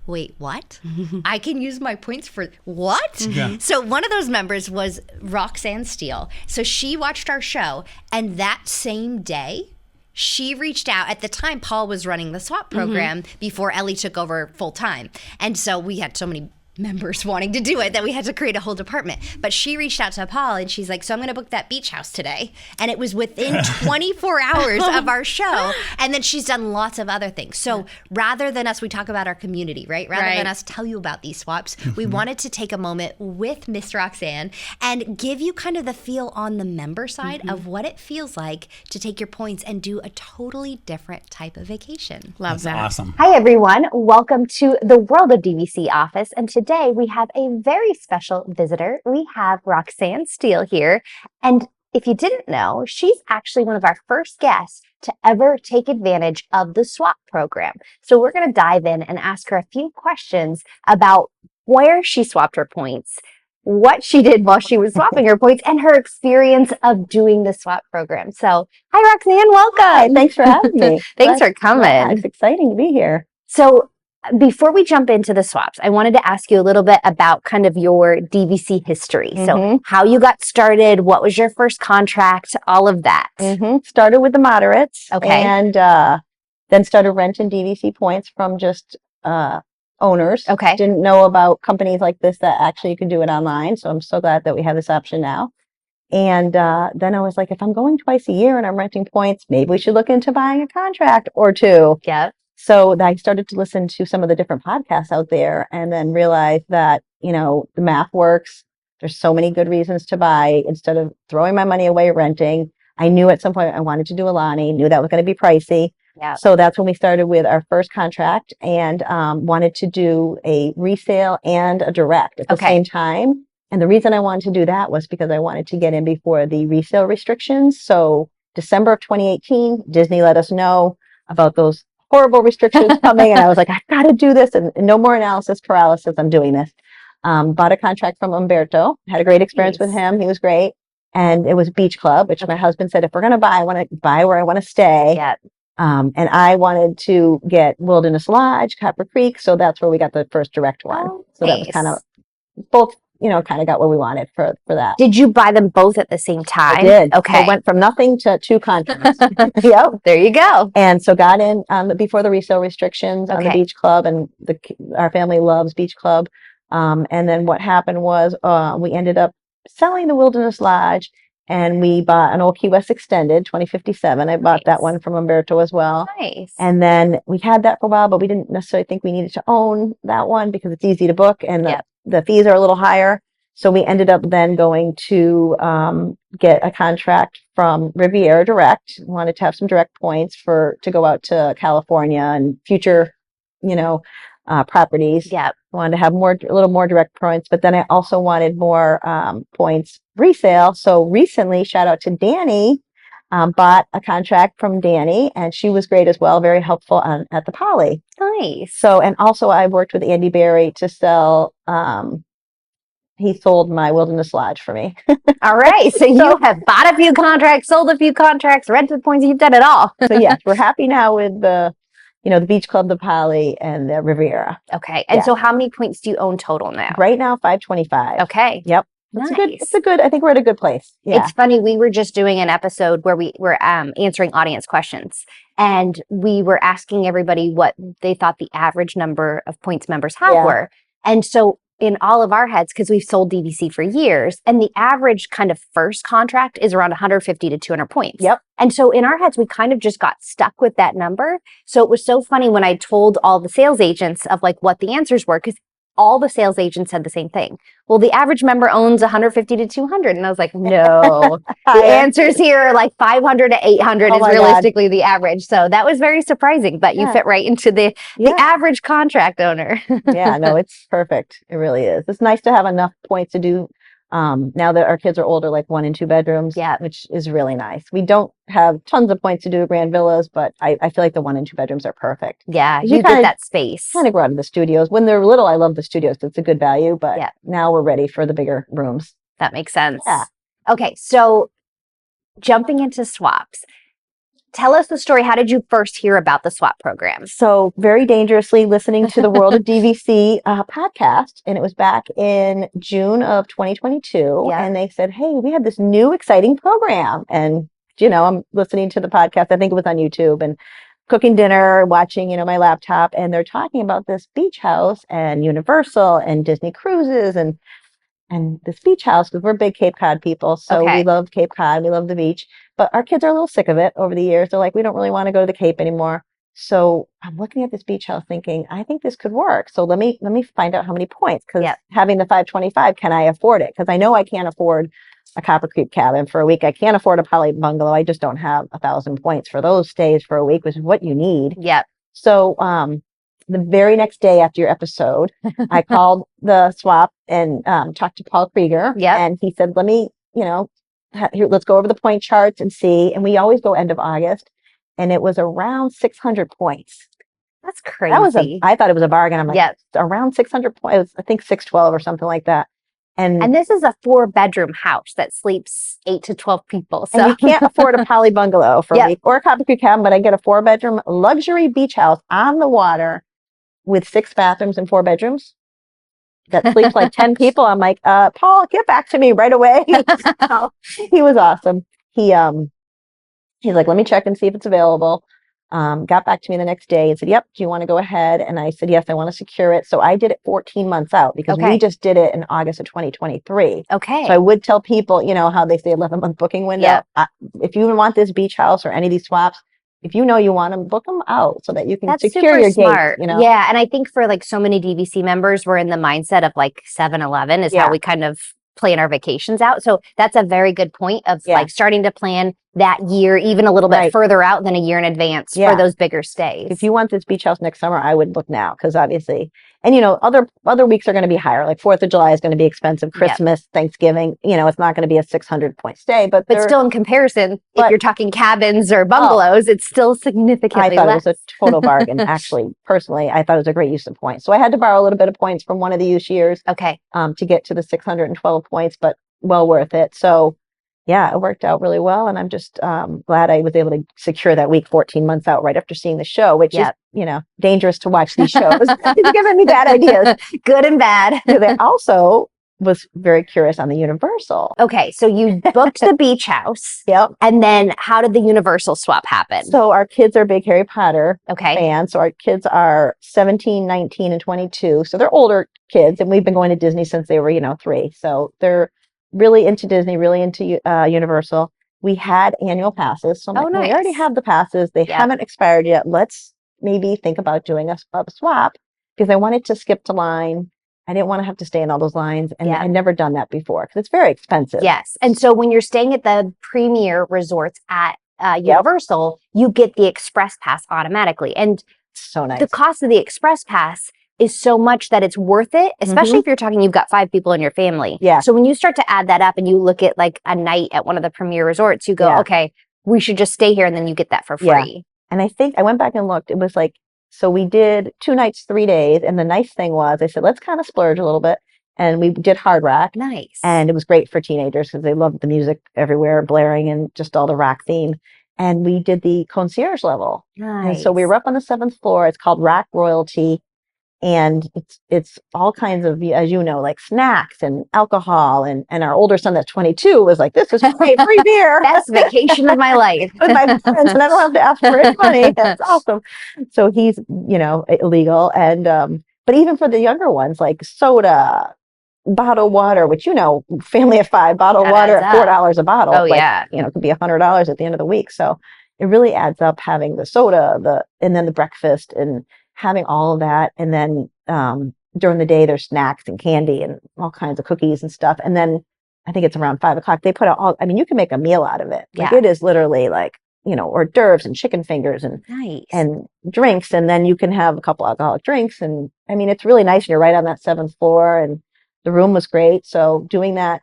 Speaker 6: wait, what? I can use my points for what?
Speaker 2: Yeah.
Speaker 6: So one of those members was Roxanne Steele. So she watched our show, and that same day, she reached out. At the time, Paul was running the swap program before Ellie took over full time. And so we had so many members wanting to do it that we had to create a whole department. But she reached out to Paul and she's like, so I'm going to book that beach house today. And it was within 24 hours of our show. And then she's done lots of other things. So rather than us, we talk about our community, right? Rather than us tell you about these swaps, we wanted to take a moment with Miss Roxanne and give you kind of the feel on the member side of what it feels like to take your points and do a totally different type of vacation.
Speaker 1: Love that.
Speaker 2: Awesome.
Speaker 7: Hi, everyone. Welcome to the World of DVC office. And today we have a very special visitor. We have Roxanne Steele here. And if you didn't know, she's actually one of our first guests to ever take advantage of the swap program. So we're going to dive in and ask her a few questions about where she swapped her points, what she did while she was swapping her points, and her experience of doing the swap program. So, hi, Roxanne. Welcome.
Speaker 8: Hi, thanks for having me.
Speaker 7: Thanks for coming.
Speaker 8: Yeah, it's exciting to be here.
Speaker 7: So, before we jump into the swaps, I wanted to ask you a little bit about kind of your DVC history. So how you got started, what was your first contract, all of that.
Speaker 8: Started with the moderates.
Speaker 7: Okay.
Speaker 8: And then started renting DVC points from just owners.
Speaker 7: Okay.
Speaker 8: Didn't know about companies like this that actually you can do it online. So I'm so glad that we have this option now. And then I was like, if I'm going twice a year and I'm renting points, maybe we should look into buying a contract or two.
Speaker 7: Yeah.
Speaker 8: So I started to listen to some of the different podcasts out there and then realized that, you know, the math works. There's so many good reasons to buy instead of throwing my money away renting. I knew at some point I wanted to do Alani, knew that was going to be pricey.
Speaker 7: Yeah.
Speaker 8: So that's when we started with our first contract and wanted to do a resale and a direct at the same time. And the reason I wanted to do that was because I wanted to get in before the resale restrictions. So December of 2018, Disney let us know about those horrible restrictions coming. And I was like, I've got to do this. And no more analysis paralysis. I'm doing this. Bought a contract from Umberto. Had a great experience with him. He was great. And it was Beach Club, which my husband said, if we're going to buy, I want to buy where I want to stay.
Speaker 7: Yeah.
Speaker 8: And I wanted to get Wilderness Lodge, Copper Creek. So that's where we got the first direct one.
Speaker 7: Oh,
Speaker 8: so that was kind of both, you know, kind of got what we wanted for that.
Speaker 7: Did you buy them both at the same time?
Speaker 8: I did.
Speaker 7: Okay.
Speaker 8: I went from nothing to 2 contracts.
Speaker 7: Yep. There you go.
Speaker 8: And so got in before the resale restrictions on the Beach Club, and our family loves Beach Club. And then what happened was we ended up selling the Wilderness Lodge, and we bought an old Key West Extended 2057. I bought that one from Umberto as well.
Speaker 7: Nice.
Speaker 8: And then we had that for a while, but we didn't necessarily think we needed to own that one because it's easy to book and the fees are a little higher. So we ended up then going to get a contract from Riviera Direct. Wanted to have some direct points to go out to California and future, properties.
Speaker 7: Yeah.
Speaker 8: Wanted to have a little more direct points, but then I also wanted more points resale. So recently, shout out to Danny, bought a contract from Danny, and she was great as well, very helpful at the Poly.
Speaker 7: Nice.
Speaker 8: So, and also I worked with Andy Berry to sell. He sold my Wilderness Lodge for me.
Speaker 7: All right. So you have bought a few contracts, sold a few contracts, rented points. You've done it all.
Speaker 8: So yes, we're happy now with the Beach Club, the Poly, and the Riviera.
Speaker 7: Okay. And so how many points do you own total now?
Speaker 8: Right now, 525.
Speaker 7: Okay.
Speaker 8: Yep.
Speaker 7: Nice.
Speaker 8: It's a good, I think we're at a good place. Yeah.
Speaker 7: It's funny. We were just doing an episode where we were answering audience questions, and we were asking everybody what they thought the average number of points members have were. And so in all of our heads, because we've sold DVC for years, and the average kind of first contract is around 150 to 200 points.
Speaker 8: Yep.
Speaker 7: And so in our heads, we kind of just got stuck with that number. So it was so funny when I told all the sales agents of like what the answers were, because all the sales agents said the same thing. Well, the average member owns 150 to 200. And I was like, no, the answers here are like 500 to 800 is realistically the average. So that was very surprising, but you fit right into the average contract owner.
Speaker 8: Yeah, no, it's perfect. It really is. It's nice to have enough points to do now that our kids are older, like 1 and 2 bedrooms, which is really nice. We don't have tons of points to do grand villas, but I feel like the 1 and 2 bedrooms are perfect.
Speaker 7: Yeah, you get that space.
Speaker 8: Kind of go out of the studios. When they're little, I love the studios. It's a good value, but now we're ready for the bigger rooms.
Speaker 7: That makes sense.
Speaker 8: Yeah.
Speaker 7: Okay, so jumping into swaps. Tell us the story. How did you first hear about the swap program?
Speaker 8: So very dangerously listening to the World of DVC podcast. And it was back in June of 2022. Yeah. And they said, hey, we have this new exciting program. And, I'm listening to the podcast. I think it was on YouTube and cooking dinner, watching, my laptop. And they're talking about this beach house and Universal and Disney cruises and this beach house, because we're big Cape Cod people. So we love Cape Cod. We love the beach. But our kids are a little sick of it over the years. They're like, we don't really want to go to the Cape anymore. So I'm looking at this beach house thinking, I think this could work. So let me find out how many points, because having the 525, can I afford it? Because I know I can't afford a Copper Creek cabin for a week. I can't afford a poly bungalow. I just don't have 1,000 points for those stays for a week, which is what you need.
Speaker 7: Yeah.
Speaker 8: So the very next day after your episode, I called the swap and talked to Paul Krieger.
Speaker 7: Yeah.
Speaker 8: And he said, let me, here, let's go over the point charts and see. And we always go end of August. And it was around 600 points.
Speaker 7: That's crazy.
Speaker 8: I thought it was a bargain. I'm like, around 600 points. I think 612 or something like that.
Speaker 7: And this is a 4-bedroom house that sleeps 8 to 12 people. So
Speaker 8: and you can't afford a poly bungalow for a week or a Copper Creek cabin, but I get a 4-bedroom luxury beach house on the water with 6 bathrooms and 4 bedrooms that sleeps like 10 people. I'm like, Paul, get back to me right away. So, he was awesome. He's like, let me check and see if it's available. Got back to me the next day and said, yep, do you want to go ahead? And I said, yes, I want to secure it. So I did it 14 months out, because we just did it in August of 2023.
Speaker 7: Okay.
Speaker 8: So I would tell people, how they say 11-month booking window. If you want this beach house or any of these swaps, if you want them, book them out so that you can secure your
Speaker 7: smart.
Speaker 8: Gate,
Speaker 7: Yeah. And I think for like so many DVC members, we're in the mindset of like 7-11 is how we kind of plan our vacations out. So that's a very good point of like starting to plan that year, even a little bit further out than a year in advance for those bigger stays.
Speaker 8: If you want this beach house next summer, I would book now, because obviously, and other weeks are going to be higher. Like 4th of July is going to be expensive. Christmas, Thanksgiving, it's not going to be a 600-point stay, but
Speaker 7: still in comparison, if you're talking cabins or bungalows, it's still significantly less.
Speaker 8: I thought it was a total bargain. Actually, personally, I thought it was a great use of points. So I had to borrow a little bit of points from one of the use years.
Speaker 7: Okay.
Speaker 8: To get to the 612 points, but well worth it. So yeah, it worked out really well. And I'm just glad I was able to secure that week 14 months out right after seeing the show, which is, dangerous to watch these shows. It's giving me bad ideas,
Speaker 7: good and bad.
Speaker 8: They also was very curious on the Universal.
Speaker 7: Okay, so you booked the beach house.
Speaker 8: Yep.
Speaker 7: And then how did the Universal swap happen?
Speaker 8: So our kids are big Harry Potter
Speaker 7: fans.
Speaker 8: So our kids are 17, 19, and 22. So they're older kids, and we've been going to Disney since they were, 3. So they're really into Disney, really into Universal. We had annual passes. So I'm like, we already have the passes. They haven't expired yet. Let's maybe think about doing a swap, because I wanted to skip to line. I didn't want to have to stay in all those lines. And I'd never done that before, because it's very expensive.
Speaker 7: Yes. And so when you're staying at the premier resorts at Universal, you get the Express Pass automatically. And
Speaker 8: so nice.
Speaker 7: The cost of the Express Pass is so much that it's worth it, especially if you're talking, you've got 5 people in your family.
Speaker 8: Yeah.
Speaker 7: So when you start to add that up and you look at like a night at one of the premier resorts, you go, okay, we should just stay here, and then you get that for free.
Speaker 8: Yeah. And I think I went back and looked, it was like, so we did 2 nights, 3 days. And the nice thing was, I said, let's kind of splurge a little bit. And we did Hard Rock.
Speaker 7: Nice.
Speaker 8: And it was great for teenagers, because they loved the music everywhere blaring and just all the rock theme. And we did the concierge level.
Speaker 7: Nice.
Speaker 8: And so we were up on the 7th floor. It's called Rock Royalty. And it's all kinds of, as you know, like snacks and alcohol. And our older son that's 22 was like, this is great, free beer.
Speaker 7: Best vacation of my life.
Speaker 8: With my friends, and I don't have to ask for any money. That's awesome. So he's, illegal. And But even for the younger ones, like soda, bottled water, which, family of 5, bottled water at $4 a bottle.
Speaker 6: Oh, yeah.
Speaker 8: It could be $100 at the end of the week. So it really adds up having the soda, and then the breakfast and having all of that. And then during the day, there's snacks and candy and all kinds of cookies and stuff. And then I think it's around 5 o'clock. They put out you can make a meal out of it. Like it is literally like, hors d'oeuvres and chicken fingers and drinks. And then you can have a couple alcoholic drinks. And I mean, it's really nice. And you're right on that 7th floor, and the room was great. So doing that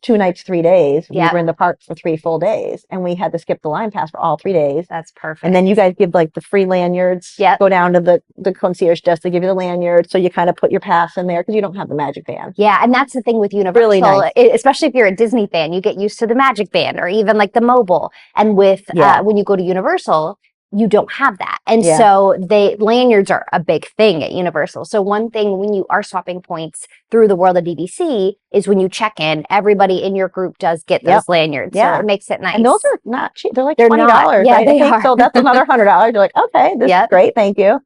Speaker 8: 2 nights, 3 days, we were in the park for 3 full days, and we had to skip the line pass for all 3 days.
Speaker 6: That's perfect.
Speaker 8: And then you guys give like the free lanyards. Go down to the concierge desk, they give you the lanyard. So you kind of put your pass in there because you don't have the magic band.
Speaker 7: Yeah. And that's the thing with Universal,
Speaker 8: really nice.
Speaker 7: Especially if you're a Disney fan, you get used to the magic band or even like the mobile. And with when you go to Universal, you don't have that. And so lanyards are a big thing at Universal. So one thing when you are swapping points through the World of DVC is when you check in, everybody in your group does get those lanyards. So it makes it nice.
Speaker 8: And those are not cheap. They're like $20.
Speaker 7: Yeah,
Speaker 8: right?
Speaker 7: they are.
Speaker 8: So that's another $100. You're like, okay, this is great. Thank you.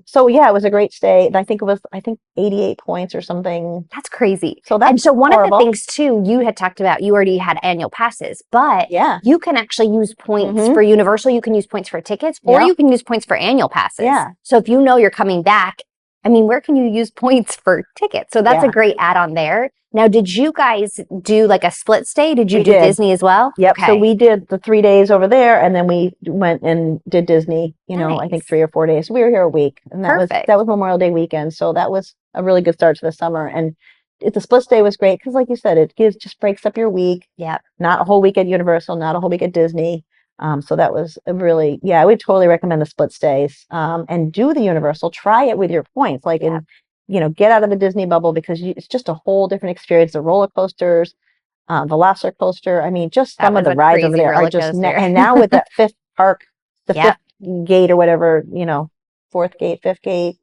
Speaker 8: So it was a great stay. And I think it was 88 points or something.
Speaker 7: That's crazy.
Speaker 8: So that's
Speaker 7: one
Speaker 8: horrible.
Speaker 7: of the things too, you had talked about, you already had annual passes, but you can actually use points for Universal. You can use points for tickets, or you can use points for annual passes.
Speaker 8: Yeah.
Speaker 7: So if you know you're coming back, I mean, where can you use points for tickets? So that's a great add-on there. Now, did you guys do like a split stay? Did you do Disney as well?
Speaker 8: Yep.
Speaker 7: Okay.
Speaker 8: So we did the 3 days over there, and then we went and did Disney, I think 3 or 4 days. We were here a week, and that was Memorial Day weekend. So that was a really good start to the summer. And the split stay was great because, like you said, it just breaks up your week.
Speaker 7: Yeah.
Speaker 8: Not a whole week at Universal, not a whole week at Disney. So that was a really, I would totally recommend the split stays, and do the Universal, try it with your points, get out of the Disney bubble because it's just a whole different experience. The roller coasters, Velocicoaster. I mean, just some of the rides over there are just, and now with that 5th park, the 5th gate or whatever, 4th gate, 5th gate,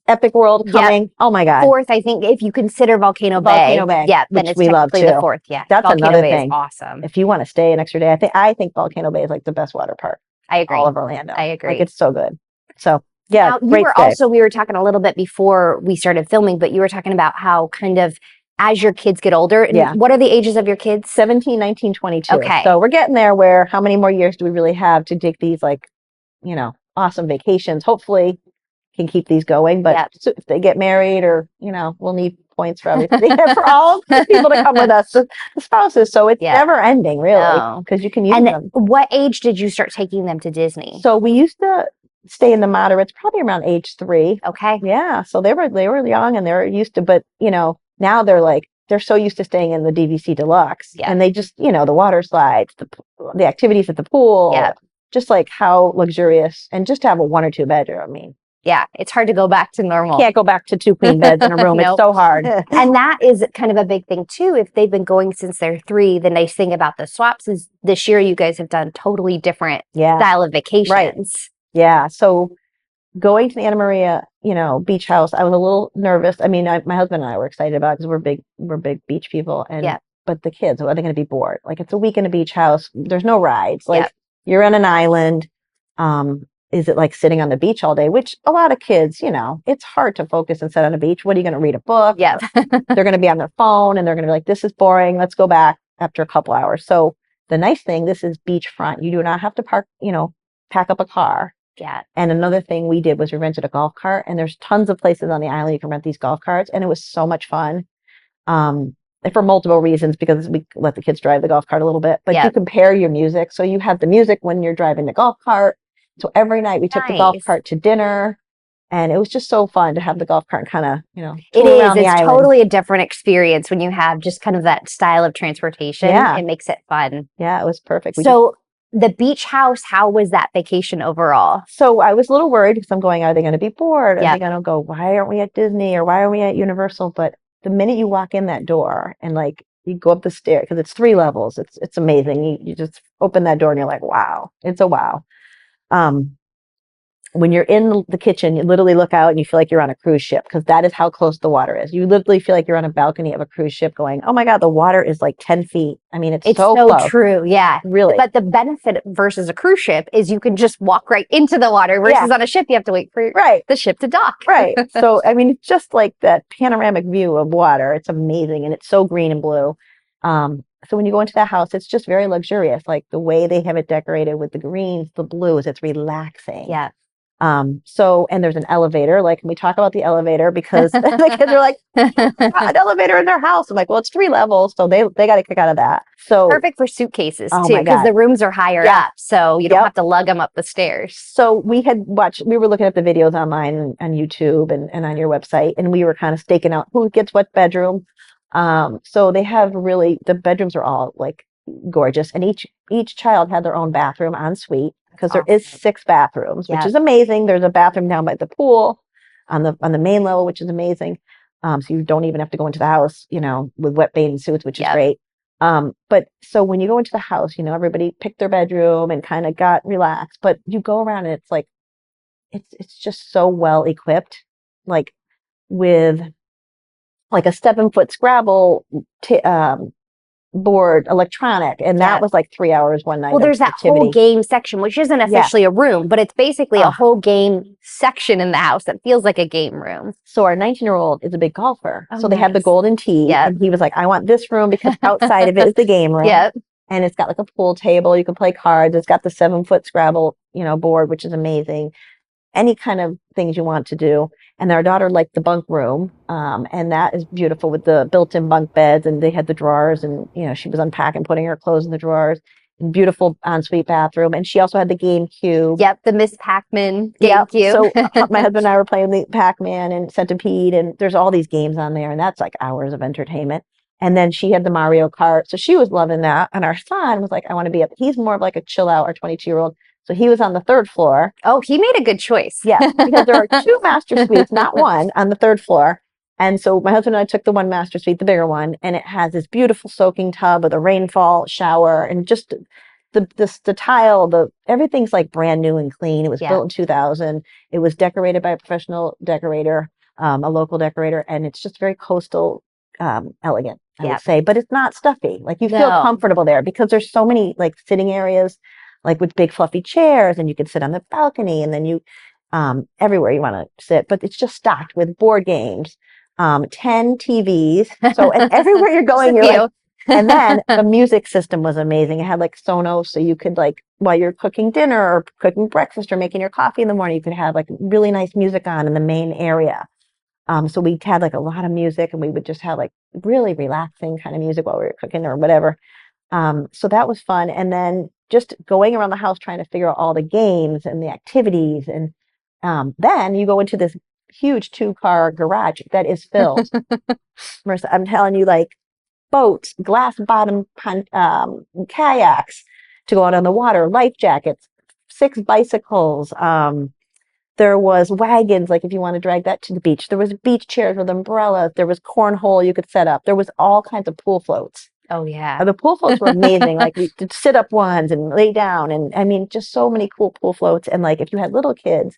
Speaker 8: Epic World coming. Oh my God.
Speaker 7: 4th, I think, if you consider Volcano Bay. Yeah, then it's technically the 4th. Yeah,
Speaker 8: that's
Speaker 7: Volcano
Speaker 8: another
Speaker 7: Bay
Speaker 8: thing.
Speaker 7: Is awesome.
Speaker 8: If you want to stay an extra day, I think Volcano Bay is like the best water park.
Speaker 7: I agree.
Speaker 8: All of Orlando.
Speaker 7: I agree.
Speaker 8: Like it's so good. So
Speaker 7: now, we were talking a little bit before we started filming, but you were talking about how kind of as your kids get older, and what are the ages of your kids?
Speaker 8: 17, 19, 22.
Speaker 7: Okay.
Speaker 8: So we're getting there where how many more years do we really have to take these awesome vacations? Hopefully can keep these going, but if they get married or, we'll need points for everything for all the people to come with us, the spouses. So it's never ending really because you can use them.
Speaker 7: What age did you start taking them to Disney?
Speaker 8: So we used to stay in the moderates probably around age 3.
Speaker 7: Okay.
Speaker 8: Yeah. So they were young and they were used to, but now they're so used to staying in the DVC Deluxe and they just, the water slides, the activities at the pool, just like how luxurious, and just to have a 1 or 2 bedroom. I mean,
Speaker 7: it's hard to go back to normal.
Speaker 8: Can't go back to 2 queen beds in a room. It's so hard.
Speaker 7: And that is kind of a big thing too. If they've been going since they're 3, the nice thing about the swaps is this year you guys have done totally different style of vacations.
Speaker 8: Right. Yeah. So going to the Anna Maria, beach house, I was a little nervous. I mean, my husband and I were excited about it because we're big beach people. And but the kids, are they going to be bored? Like it's a week in a beach house. There's no rides. Like you're on an island. Is it like sitting on the beach all day? Which a lot of kids, it's hard to focus and sit on a beach. What are you going to read a book?
Speaker 7: Yeah.
Speaker 8: They're going to be on their phone and they're going to be like, this is boring. Let's go back after a couple hours. So the nice thing, this is beachfront. You do not have to park, pack up a car.
Speaker 7: Yeah.
Speaker 8: And another thing we did was we rented a golf cart, and there's tons of places on the island you can rent these golf carts. And it was so much fun. And for multiple reasons, because we let the kids drive the golf cart a little bit, but you compare your music. So you have the music when you're driving the golf cart. So every night we took the golf cart to dinner, and it was just so fun to have the golf cart and kind of,
Speaker 7: it is. It's totally a different experience when you have just kind of that style of transportation.
Speaker 8: Yeah.
Speaker 7: It makes it fun.
Speaker 8: Yeah, it was perfect.
Speaker 7: The beach house, how was that vacation overall?
Speaker 8: So I was a little worried because I'm going, are they going to be bored? Are they going to go, why aren't we at Disney or why are we at Universal? But the minute you walk in that door and like you go up the stairs, because it's 3 levels, it's amazing. You just open that door and you're like, wow, it's a wow. when you're in the kitchen, you literally look out and you feel like you're on a cruise ship because that is how close the water is. You literally feel like you're on a balcony of a cruise ship going, oh my God, the water is like 10 feet. I mean, it's so close.
Speaker 7: True. Yeah.
Speaker 8: Really.
Speaker 7: But the benefit versus a cruise ship is you can just walk right into the water versus on a ship, you have to wait for the ship to dock.
Speaker 8: Right. So, I mean, it's just like that panoramic view of water. It's amazing. And it's so green and blue. So when you go into that house, it's just very luxurious. Like the way they have it decorated with the greens, the blues, it's relaxing.
Speaker 7: Yeah.
Speaker 8: So, and there's an elevator, like we talk about the elevator because the kids are like, an elevator in their house. I'm like, well, it's 3 levels. So they got to kick out of that. So
Speaker 7: perfect for suitcases
Speaker 8: oh
Speaker 7: too, because the rooms are higher up. So you don't have to lug them up the stairs.
Speaker 8: So we were looking at the videos online on YouTube and on your website, and we were kind of staking out who gets what bedroom. So they have the bedrooms are all like gorgeous, and each child had their own bathroom en suite. Because there is 6 bathrooms, which is amazing. There's a bathroom down by the pool on the main level, which is amazing. So you don't even have to go into the house, with wet bathing suits, which is great. But so when you go into the house, everybody picked their bedroom and kind of got relaxed. But you go around and it's like, it's just so well equipped, like with like a 7-foot Scrabble board electronic, and that was like 3 hours one night.
Speaker 7: Well, there's that whole game section, which isn't officially a room, but it's basically a whole game section in the house that feels like a game room.
Speaker 8: So our 19-year-old is a big golfer. So they have the golden tee, and he was like, I want this room because outside of it is the game room. And it's got like a pool table. You can play cards. It's got the 7-foot Scrabble, board, which is amazing. Any kind of things you want to do. And our daughter liked the bunk room, and that is beautiful with the built-in bunk beds, and they had the drawers, and she was unpacking, putting her clothes in the drawers. And beautiful ensuite bathroom, and she also had the game cube.
Speaker 7: Yep, the Miss Pac-Man game cube.
Speaker 8: So my husband and I were playing the Pac-Man and Centipede, and there's all these games on there, and that's like hours of entertainment. And then she had the Mario Kart, so she was loving that. And our son was like, I want to be up. He's more of like a chill out, our 22-year-old. So he was on the 3rd floor.
Speaker 7: Oh, he made a good choice.
Speaker 8: Yeah, because there are 2 master suites, not one, on the 3rd floor. And so my husband and I took the one master suite, the bigger one, and it has this beautiful soaking tub with a rainfall shower, and just the tile, everything's like brand new and clean. It was built in 2000. It was decorated by a professional decorator, a local decorator, and it's just very coastal, elegant, I would say. But it's not stuffy. Like you feel comfortable there because there's so many like sitting areas, like with big fluffy chairs, and you can sit on the balcony, and then you everywhere you want to sit. But it's just stocked with board games, 10 TVs. So and everywhere you're going, you're like, and then the music system was amazing. It had like Sonos, so you could like while you're cooking dinner or cooking breakfast or making your coffee in the morning, you could have like really nice music on in the main area. So we had like a lot of music, and we would just have like really relaxing kind of music while we were cooking or whatever. So that was fun. And then just going around the house trying to figure out all the games and the activities. And then you go into this huge 2-car garage that is filled. Marissa, I'm telling you, like boats, glass bottom kayaks to go out on the water, life jackets, 6 bicycles. There was wagons, like if you want to drag that to the beach. There was beach chairs with umbrellas. There was cornhole you could set up. There was all kinds of pool floats.
Speaker 7: Oh, yeah.
Speaker 8: The pool floats were amazing. Like we did sit up ones and lay down. And I mean, just so many cool pool floats. And like if you had little kids,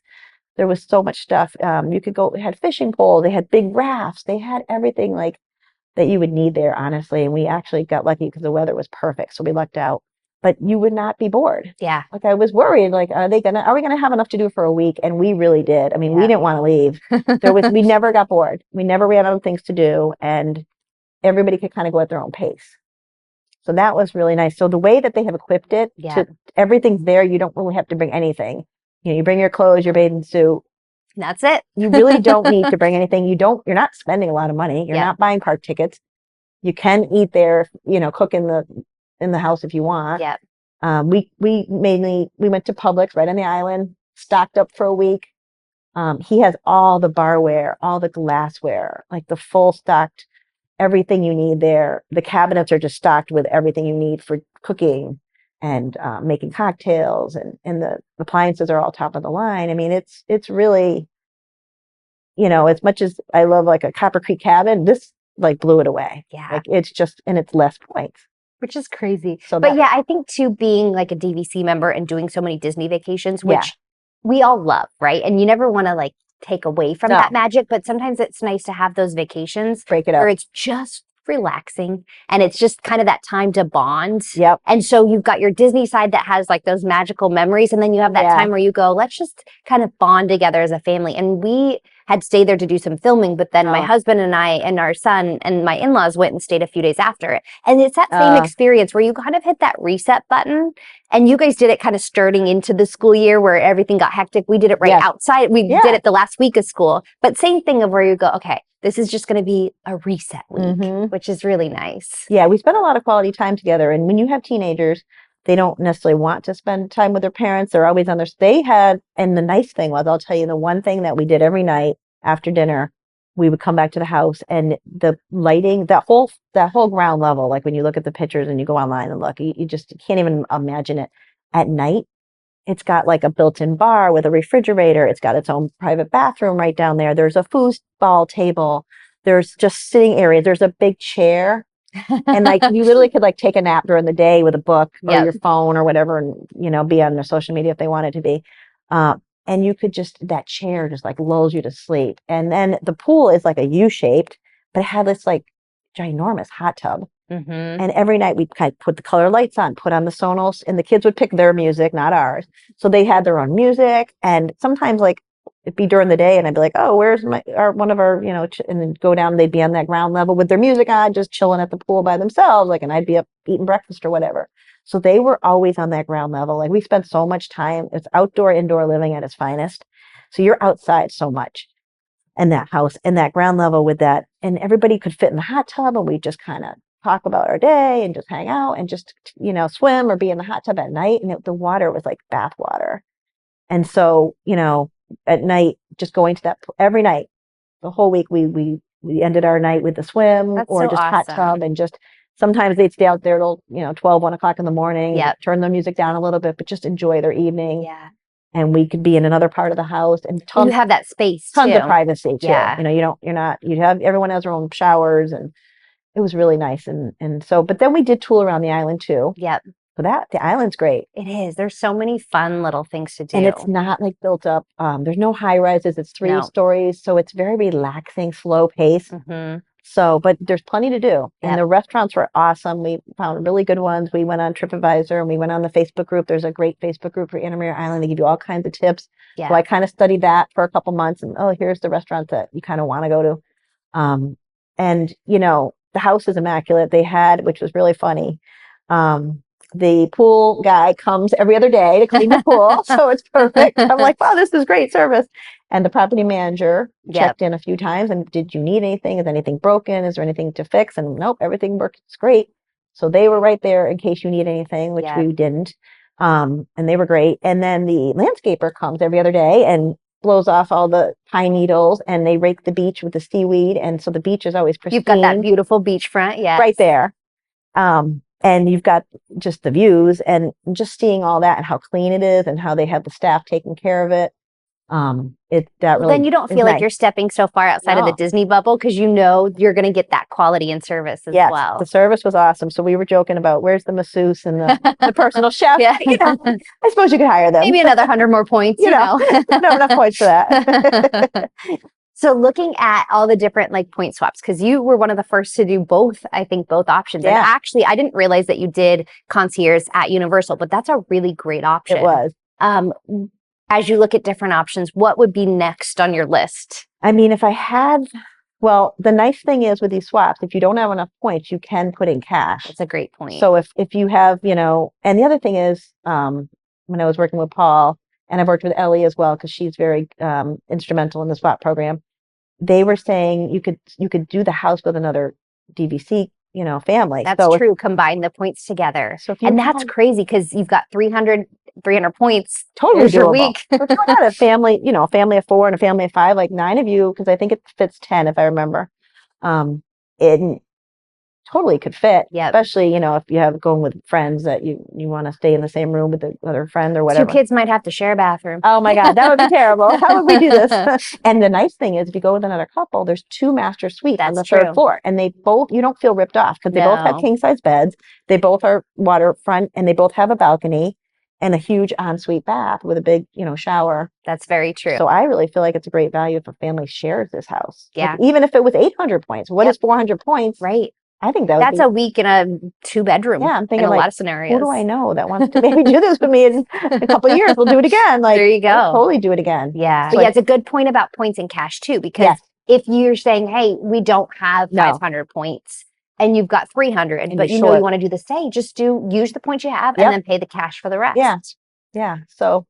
Speaker 8: there was so much stuff. You could go, they had fishing poles, they had big rafts, they had everything like that you would need there, honestly. And we actually got lucky because the weather was perfect. So we lucked out. But you would not be bored.
Speaker 7: Yeah.
Speaker 8: Like I was worried, like, are we gonna have enough to do for a week? And we really did. I mean, we didn't want to leave. We never got bored. We never ran out of things to do. And everybody could kind of go at their own pace. So that was really nice. So the way that they have equipped it, everything's there. You don't really have to bring anything. You bring your clothes, your bathing suit.
Speaker 7: That's it.
Speaker 8: You really don't need to bring anything. You're not spending a lot of money. You're not buying park tickets. You can eat there, cook in the house if you want.
Speaker 7: Yeah.
Speaker 8: We went to Publix right on the island, stocked up for a week. He has all the barware, all the glassware, like the full stocked everything you need there. The cabinets are just stocked with everything you need for cooking and making cocktails, and the appliances are all top of the line. I mean, it's really, as much as I love like a Copper Creek cabin, this like blew it away.
Speaker 7: Yeah.
Speaker 8: Like it's just, and it's less points.
Speaker 7: Which is crazy. But I think too, being like a DVC member and doing so many Disney vacations, which we all love, right? And you never want to like take away from that magic, but sometimes it's nice to have those vacations
Speaker 8: break it up
Speaker 7: where it's just relaxing and it's just kind of that time to bond.
Speaker 8: Yep.
Speaker 7: And so you've got your Disney side that has like those magical memories, and then you have that time where you go, let's just kind of bond together as a family. And we had stayed there to do some filming, but then my husband and I and our son and my in-laws went and stayed a few days after it. And it's that same experience where you kind of hit that reset button, and you guys did it kind of starting into the school year where everything got hectic. We did it right outside. We did it the last week of school, but same thing of where you go, okay, this is just going to be a reset week, which is really nice.
Speaker 8: Yeah, we spent a lot of quality time together. And when you have teenagers, they don't necessarily want to spend time with their parents. They're always on and the nice thing was, I'll tell you, the one thing that we did every night after dinner, we would come back to the house, and the lighting, that whole ground level, like when you look at the pictures and you go online and look, you just can't even imagine it. At night, it's got like a built-in bar with a refrigerator. It's got its own private bathroom right down there. There's a foosball table. There's just sitting area. There's a big chair. And like you literally could like take a nap during the day with a book or your phone or whatever, and be on their social media if they wanted to be. And you could that chair just like lulls you to sleep. And then the pool is like a U-shaped, but it had this like ginormous hot tub. And every night we'd kind of put the color lights on, put on the Sonos, and the kids would pick their music, not ours. So they had their own music. And sometimes like it'd be during the day, and I'd be like, oh, where's one of our, and then go down, they'd be on that ground level with their music on, just chilling at the pool by themselves. Like, and I'd be up eating breakfast or whatever. So they were always on that ground level. Like we spent so much time. It's outdoor, indoor living at its finest. So you're outside so much in that house, and that ground level with that, and everybody could fit in the hot tub, and we just kind of talk about our day and just hang out and just, swim or be in the hot tub at night. And the water was like bath water. And so, at night, just going to that every night, the whole week, we ended our night with the swim. That's or so just awesome. Hot tub, and just sometimes they'd stay out there till 12, 1 o'clock in the morning, turn their music down a little bit, but just enjoy their evening. Yeah. And we could be in another part of the house, and
Speaker 7: you have that space,
Speaker 8: tons of privacy too. Yeah. You have everyone has their own showers, and it was really nice. And so, but then we did tool around the island too.
Speaker 7: Yep.
Speaker 8: So the island's great.
Speaker 7: It is. There's so many fun little things to do.
Speaker 8: And it's not like built up. There's no high rises. It's 3 stories. So it's very relaxing, slow pace. So, but there's plenty to do. Yep. And the restaurants were awesome. We found really good ones. We went on TripAdvisor, and we went on the Facebook group. There's a great Facebook group for Anna Maria Island. They give you all kinds of tips. Yeah. So I kind of studied that for a couple months, and here's the restaurant that you kind of want to go to. And the house is immaculate. They had, which was really funny. The pool guy comes every other day to clean the pool. So it's perfect. I'm like, wow, this is great service. And the property manager checked in a few times, and did you need anything? Is anything broken? Is there anything to fix? And nope, everything works great. So they were right there in case you need anything, which we didn't. And they were great. And then the landscaper comes every other day and blows off all the pine needles, and they rake the beach with the seaweed. And so the beach is always pristine.
Speaker 7: You've got that beautiful beachfront. Yeah.
Speaker 8: Right there. And you've got just the views, and just seeing all that and how clean it is and how they have the staff taking care of it.
Speaker 7: Then you don't feel like you're stepping so far outside of the Disney bubble, because you're going to get that quality and service as well.
Speaker 8: The service was awesome. So we were joking about where's the masseuse and the personal chef.
Speaker 7: Yeah.
Speaker 8: I suppose you could hire them.
Speaker 7: Maybe another 100 more points.
Speaker 8: No, enough points for that.
Speaker 7: So looking at all the different like point swaps, because you were one of the first to do both options. Yeah. And actually, I didn't realize that you did concierge at Universal, but that's a really great option.
Speaker 8: It was.
Speaker 7: As you look at different options, what would be next on your list?
Speaker 8: I mean, if I had, the nice thing is with these swaps, if you don't have enough points, you can put in cash.
Speaker 7: That's a great point.
Speaker 8: So if you have, and the other thing is, when I was working with Paul, and I've worked with Ellie as well, because she's very instrumental in the swap program, they were saying you could do the house with another DVC, family.
Speaker 7: That's true. Combine the points together. So that's crazy, because you've got 300 points.
Speaker 8: Totally doable.
Speaker 7: Your week.
Speaker 8: If you had a family, a family of 4 and a family of 5, like 9 of you, because I think it fits 10 if I remember. It totally could fit. Yeah. Especially, if you have going with friends that you want to stay in the same room with the other friend or whatever.
Speaker 7: 2 kids might have to share a bathroom.
Speaker 8: Oh my God, that would be terrible. How would we do this? And the nice thing is, if you go with another couple, there's 2 master suites on the 3rd floor, and you don't feel ripped off, because they both have king size beds. They both are waterfront, and they both have a balcony. and a huge ensuite bath with a big, shower.
Speaker 7: That's very true.
Speaker 8: So I really feel like it's a great value if a family shares this house.
Speaker 7: Yeah.
Speaker 8: Like, even if it was 800 points, what is 400 points?
Speaker 7: Right.
Speaker 8: I think
Speaker 7: that's a week in a 2-bedroom.
Speaker 8: Yeah, I'm thinking
Speaker 7: in a
Speaker 8: like,
Speaker 7: lot of scenarios.
Speaker 8: who do I know that wants to maybe do this with me in a couple of years? We'll do it again. Like,
Speaker 7: there you go.
Speaker 8: I'll totally do it again.
Speaker 7: Yeah.
Speaker 8: So
Speaker 7: But it's a good point about points and cash too, because if you're saying, hey, we don't have 500 points and you've got 300, but you want to do the same, just use the points you have and then pay the cash for the rest.
Speaker 8: Yeah. Yeah. So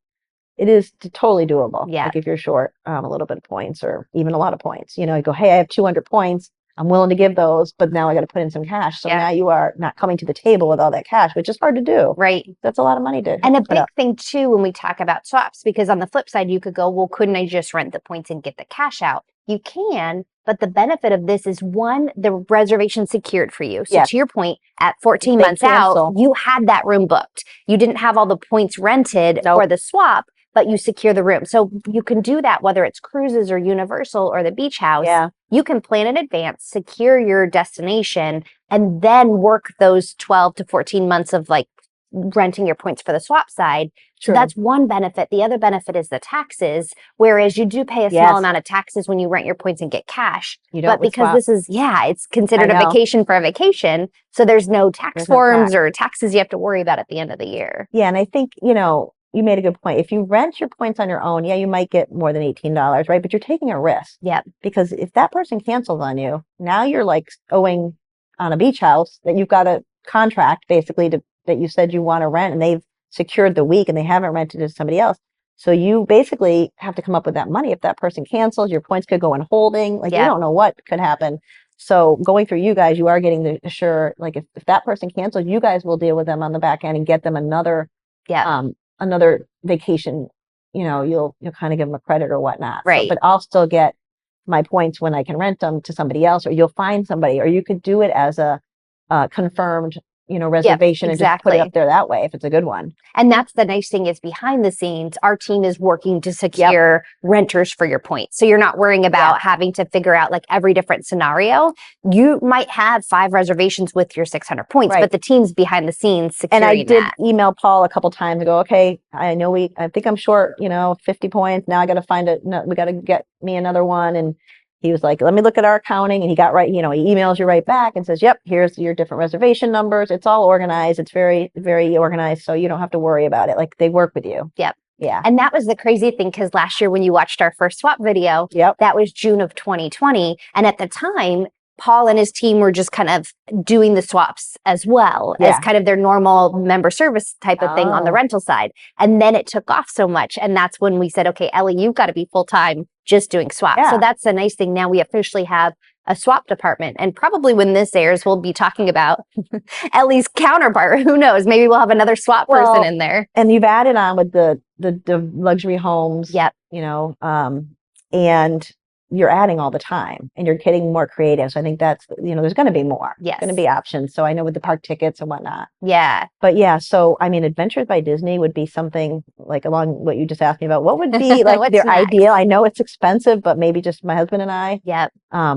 Speaker 8: it is totally doable.
Speaker 7: Yeah.
Speaker 8: Like if you're short a little bit of points or even a lot of points, you go, hey, I have 200 points. I'm willing to give those, but now I got to put in some cash. So now you are not coming to the table with all that cash, which is hard to do.
Speaker 7: Right.
Speaker 8: That's a lot of money to
Speaker 7: And a big thing too, when we talk about swaps, because on the flip side, you could go, well, couldn't I just rent the points and get the cash out? You can, but the benefit of this is one, the reservation secured for you. So to your point, at 14 months out, you had that room booked. You didn't have all the points rented for the swap, but you secure the room. So you can do that, whether it's cruises or Universal or the beach house.
Speaker 8: Yeah.
Speaker 7: You can plan in advance, secure your destination, and then work those 12 to 14 months of like renting your points for the swap side.
Speaker 8: True.
Speaker 7: So that's one benefit. The other benefit is the taxes, whereas you do pay a small amount of taxes when you rent your points and get cash.
Speaker 8: You don't
Speaker 7: but because this is, it's considered a vacation for a vacation. So there's no tax forms or taxes you have to worry about at the end of the year.
Speaker 8: Yeah. And I think, you made a good point. If you rent your points on your own, you might get more than $18, right? But you're taking a risk.
Speaker 7: Yep.
Speaker 8: Because if that person cancels on you, now you're like owing on a beach house that you've got a contract basically that you said you want to rent, and they've secured the week and they haven't rented it to somebody else. So you basically have to come up with that money. If that person cancels, your points could go in holding. Like you don't know what could happen. So going through you guys, you are getting the assure, like if that person cancels, you guys will deal with them on the back end and get them another vacation. You'll kind of give them a credit or whatnot.
Speaker 7: Right.
Speaker 8: So, but I'll still get my points when I can rent them to somebody else, or you'll find somebody, or you could do it as a confirmed reservation and just put it up there that way if it's a good one.
Speaker 7: And that's the nice thing is behind the scenes, our team is working to secure renters for your points. So you're not worrying about having to figure out like every different scenario. You might have 5 reservations with your 600 points, but the team's behind the scenes securing that.
Speaker 8: And I did email Paul a couple times and go, okay, I think I'm short, 50 points. Now I got to we got to get me another one. And he was like, let me look at our accounting. And he got he emails you right back and says, yep, here's your different reservation numbers. It's all organized. It's very, very organized. So you don't have to worry about it. Like they work with you.
Speaker 7: Yep.
Speaker 8: Yeah.
Speaker 7: And that was the crazy thing, because last year when you watched our first swap video, that was June of 2020. And at the time, Paul and his team were just kind of doing the swaps as well as kind of their normal member service type of thing on the rental side. And then it took off so much. And that's when we said, okay, Ellie, you've got to be full time just doing swaps. So that's the nice thing. Now we officially have a swap department. And probably when this airs, we'll be talking about Ellie's counterpart. Who knows? Maybe we'll have another swap person in there.
Speaker 8: And you've added on with the luxury homes.
Speaker 7: Yep.
Speaker 8: And you're adding all the time and you're getting more creative. So I think that's, there's going to be more.
Speaker 7: Yes.
Speaker 8: Going to be options. So I know with the park tickets and whatnot.
Speaker 7: Yeah.
Speaker 8: But so, Adventures by Disney would be something like along what you just asked me about. What would be like their ideal? I know it's expensive, but maybe just my husband and I.
Speaker 7: Yep.
Speaker 8: I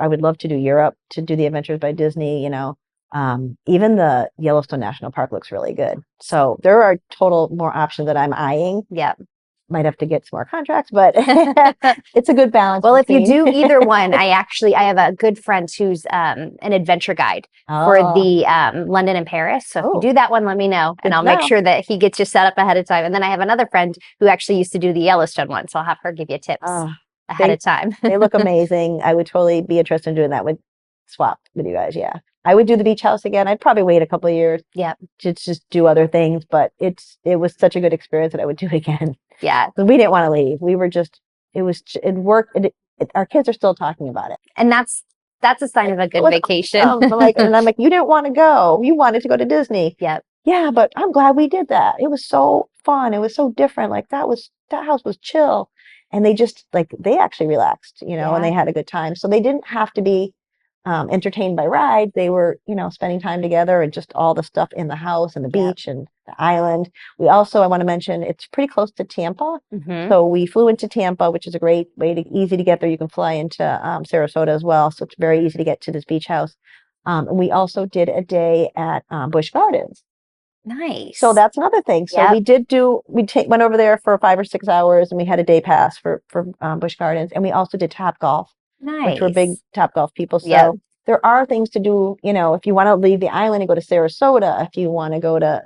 Speaker 8: would love to do Europe, to do the Adventures by Disney, even the Yellowstone National Park looks really good. So there are total more options that I'm eyeing.
Speaker 7: Yep.
Speaker 8: Might have to get some more contracts, but it's a good balance.
Speaker 7: Well, if you do either one, I have a good friend who's an adventure guide for the London and Paris. So if you do that one, let me know, and I'll make sure that he gets you set up ahead of time. And then I have another friend who actually used to do the Yellowstone one, so I'll have her give you tips ahead of time.
Speaker 8: They look amazing. I would totally be interested in doing that with swap with you guys. Yeah. I would do the beach house again. I'd probably wait a couple of years.
Speaker 7: Yeah.
Speaker 8: To just do other things, but it was such a good experience that I would do it again.
Speaker 7: Yeah.
Speaker 8: But we didn't want to leave. We were it worked. Our kids are still talking about it.
Speaker 7: And that's a sign of a good vacation.
Speaker 8: And I'm like, you didn't want to go. You wanted to go to Disney.
Speaker 7: Yep.
Speaker 8: Yeah, but I'm glad we did that. It was so fun. It was so different. Like that house was chill. And they just they actually relaxed, and they had a good time. So they didn't have to be entertained by rides. They were, spending time together and just all the stuff in the house and the beach and the island. We also, I want to mention, it's pretty close to Tampa.
Speaker 7: Mm-hmm.
Speaker 8: So we flew into Tampa, which is a great way easy to get there. You can fly into Sarasota as well. So it's very easy to get to this beach house. And we also did a day at Busch Gardens.
Speaker 6: Nice.
Speaker 8: So that's another thing. So went over there for 5 or 6 hours, and we had a day pass for Busch Gardens, and we also did Top Golf, which we're big Top Golf people. So there are things to do. If you want to leave the island and go to Sarasota, if you want to go to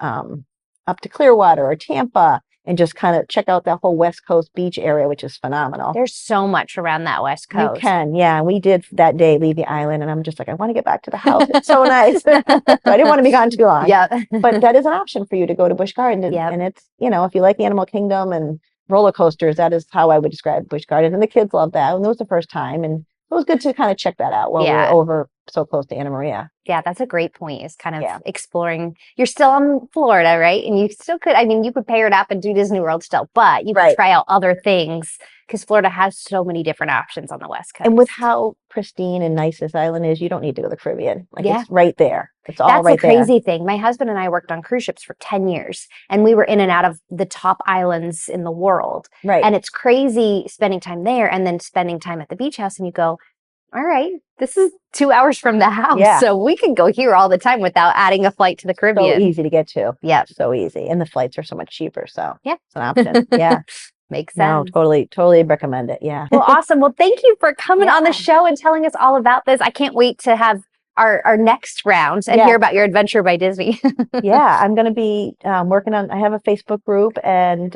Speaker 8: up to Clearwater or Tampa, and just kind of check out that whole West Coast beach area, which is phenomenal.
Speaker 7: There's so much around that West Coast.
Speaker 8: You can, yeah. We did that day leave the island, and I'm just like, I want to get back to the house. It's so nice. So I didn't want to be gone too long.
Speaker 7: Yeah.
Speaker 8: But that is an option for you to go to Busch Gardens. And it's, if you like the animal kingdom and roller coasters, that is how I would describe Busch Gardens. And the kids love that. And it was the first time. And it was good to kind of check that out while we were over so close to Anna Maria.
Speaker 7: Yeah, that's a great point, is kind of exploring. You're still in Florida, right? And you still could, you could pair it up and do Disney World still, but you could try out other things, because Florida has so many different options on the West Coast.
Speaker 8: And with how pristine and nice this island is, you don't need to go to the Caribbean. It's right there. It's all
Speaker 7: That's
Speaker 8: right there.
Speaker 7: That's the crazy thing. My husband and I worked on cruise ships for 10 years, and we were in and out of the top islands in the world.
Speaker 8: Right.
Speaker 7: And it's crazy spending time there and then spending time at the beach house, and you go, all right, this is 2 hours from the house.
Speaker 8: Yeah.
Speaker 7: So we can go here all the time without adding a flight to the Caribbean.
Speaker 8: So easy to get to.
Speaker 7: Yeah.
Speaker 8: So easy. And the flights are so much cheaper. So
Speaker 7: it's
Speaker 8: an option. Yeah.
Speaker 7: Makes sense.
Speaker 8: No, totally recommend it. Yeah.
Speaker 7: Well, awesome. Well, thank you for coming on the show and telling us all about this. I can't wait to have our next round and hear about your adventure by Disney.
Speaker 8: Yeah. I'm going to be working on, I have a Facebook group, and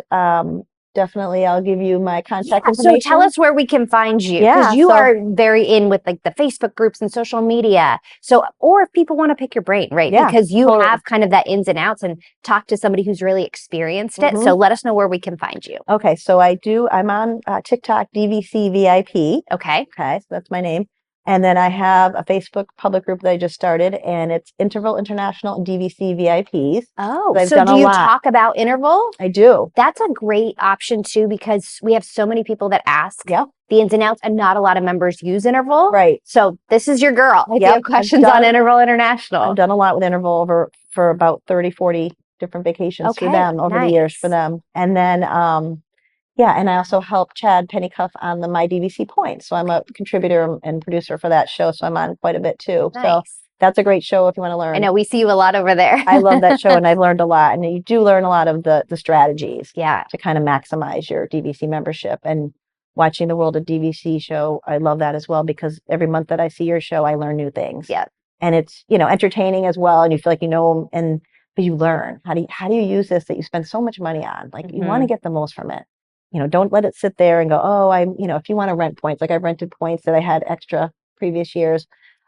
Speaker 8: definitely I'll give you my contact information.
Speaker 7: So tell us where we can find you, because you are very in with the Facebook groups and social media. So, or if people want to pick your brain, right? Yeah, because you have kind of that ins and outs, and talk to somebody who's really experienced it. So let us know where we can find you.
Speaker 8: Okay. So I'm on TikTok, DVC VIP.
Speaker 7: Okay.
Speaker 8: So that's my name. And then I have a Facebook public group that I just started, and it's Interval International and DVC VIPs.
Speaker 7: Oh, so do you talk about Interval?
Speaker 8: I do.
Speaker 7: That's a great option too, because we have so many people that ask the ins and outs, and not a lot of members use Interval.
Speaker 8: Right.
Speaker 7: So this is your girl. If you have questions on Interval International.
Speaker 8: I've done a lot with Interval for about 30, 40 different vacations for them over the years for them. And then, and I also help Chad Pennycuff on the My DVC Points. So I'm a contributor and producer for that show. So I'm on quite a bit too.
Speaker 7: Nice.
Speaker 8: So that's a great show if you want to learn.
Speaker 7: I know we see you a lot over there.
Speaker 8: I love that show, and I've learned a lot. And you do learn a lot of the strategies to kind of maximize your DVC membership. And watching the World of DVC show, I love that as well, because every month that I see your show, I learn new things.
Speaker 7: Yeah.
Speaker 8: And it's, entertaining as well. And you feel like you know them, but you learn. How do you use this that you spend so much money on? Like you want to get the most from it. Don't let it sit there and go, if you want to rent points, like I've rented points that I had extra previous years.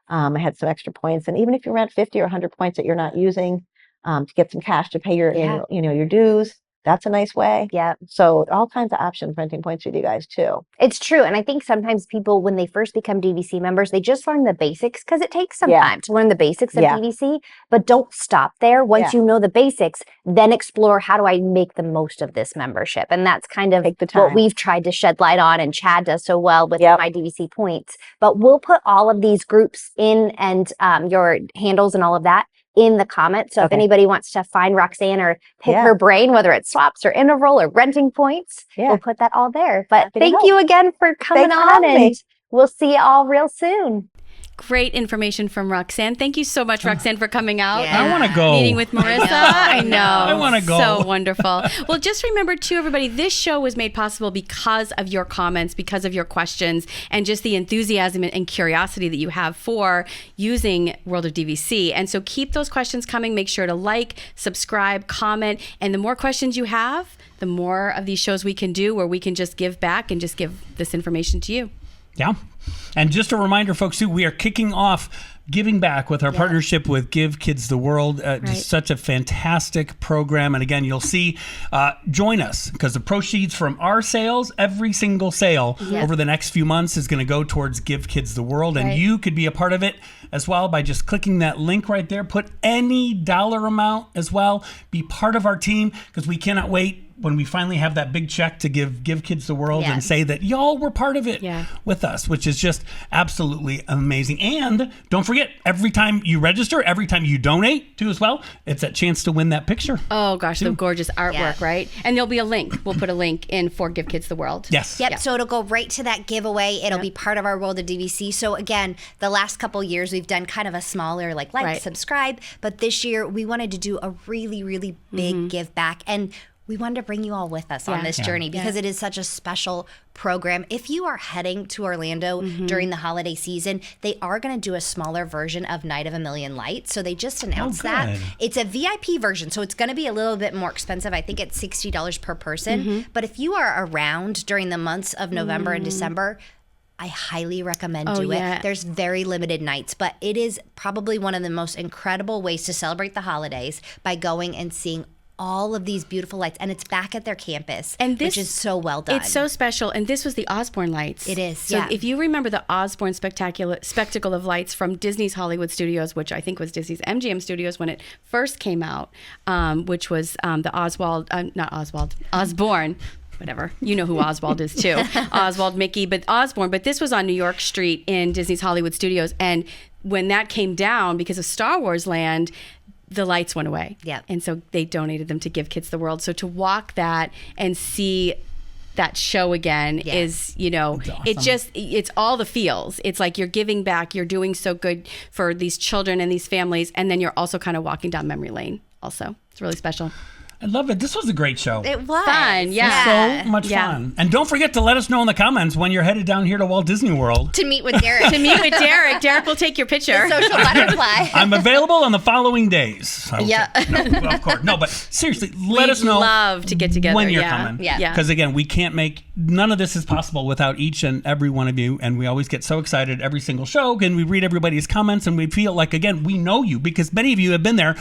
Speaker 8: I had some extra points. And even if you rent 50 or 100 points that you're not using to get some cash to pay your, your dues, that's a nice way.
Speaker 7: Yeah.
Speaker 8: So all kinds of options renting points with you guys too.
Speaker 7: It's true. And I think sometimes people, when they first become DVC members, they just learn the basics, because it takes some time to learn the basics of DVC, but don't stop there. Once you know the basics, then explore, how do I make the most of this membership? And that's kind of what we've tried to shed light on, and Chad does so well with My DVC Points. But we'll put all of these groups in, and your handles and all of that in the comments. So if anybody wants to find Roxanne or pick her brain, whether it's swaps or Interval or renting points, we'll put that all there. But thank you again for coming on, and we'll see you all real soon.
Speaker 1: Great information from Roxanne. Thank you so much, Roxanne, for coming out.
Speaker 2: I want to go.
Speaker 1: Meeting with Marissa. I know.
Speaker 2: I want to go.
Speaker 1: So wonderful. Well, just remember too, everybody, this show was made possible because of your comments, because of your questions, and just the enthusiasm and curiosity that you have for using World of DVC. And so keep those questions coming. Make sure to like, subscribe, comment. And the more questions you have, the more of these shows we can do, where we can just give back and just give this information to you.
Speaker 2: Yeah. And just a reminder, folks, too, we are kicking off Giving Back with our partnership with Give Kids the World. Just such a fantastic program. And again, you'll see, join us, because the proceeds from our sales, every single sale over the next few months is going to go towards Give Kids the World. And you could be a part of it as well by just clicking that link right there. Put any dollar amount as well. Be part of our team, because we cannot wait when we finally have that big check to give Kids the World and say that y'all were part of it with us, which is just absolutely amazing. And don't forget, every time you register, every time you donate too as well, it's a chance to win that picture.
Speaker 1: Oh gosh, the gorgeous artwork, right? And there'll be a link. We'll put a link in for Give Kids the World.
Speaker 2: Yes.
Speaker 6: Yep. So it'll go right to that giveaway. It'll be part of our World of DVC. So again, the last couple years we've done kind of a smaller like subscribe, but this year we wanted to do a really, really big give back, and we wanted to bring you all with us on this journey because it is such a special program. If you are heading to Orlando during the holiday season, they are going to do a smaller version of Night of a Million Lights. So they just announced that. It's a VIP version, so it's going to be a little bit more expensive. I think it's $60 per person. But if you are around during the months of November and December, I highly recommend do it. There's very limited nights, but it is probably one of the most incredible ways to celebrate the holidays by going and seeing all of these beautiful lights, and it's back at their campus, which is so well done.
Speaker 1: It's so special, and this was the Osborne lights.
Speaker 6: It is,
Speaker 1: So if you remember the Osborne spectacle of lights from Disney's Hollywood Studios, which I think was Disney's MGM Studios when it first came out, which was the Osborne. Whatever. You know who Oswald is too. Oswald, Mickey, but Osborne. But this was on New York Street in Disney's Hollywood Studios. And when that came down because of Star Wars Land, the lights went away.
Speaker 6: Yeah.
Speaker 1: And so they donated them to Give Kids the World. So to walk that and see that show again is, awesome. It's all the feels. It's like you're giving back, you're doing so good for these children and these families. And then you're also kind of walking down memory lane also. It's really special.
Speaker 2: I love it. This was a great show.
Speaker 6: It was.
Speaker 1: Fun,
Speaker 2: So much fun. And don't forget to let us know in the comments when you're headed down here to Walt Disney World.
Speaker 6: To meet with Derek.
Speaker 1: Derek will take your picture.
Speaker 6: The social butterfly.
Speaker 2: I'm available on the following days. No, of course. No, but seriously, let us know.
Speaker 1: We'd love to get together.
Speaker 2: When you're coming.
Speaker 1: Yeah.
Speaker 2: Because again, none of this is possible without each and every one of you. And we always get so excited every single show. And we read everybody's comments and we feel like, again, we know you because many of you have been there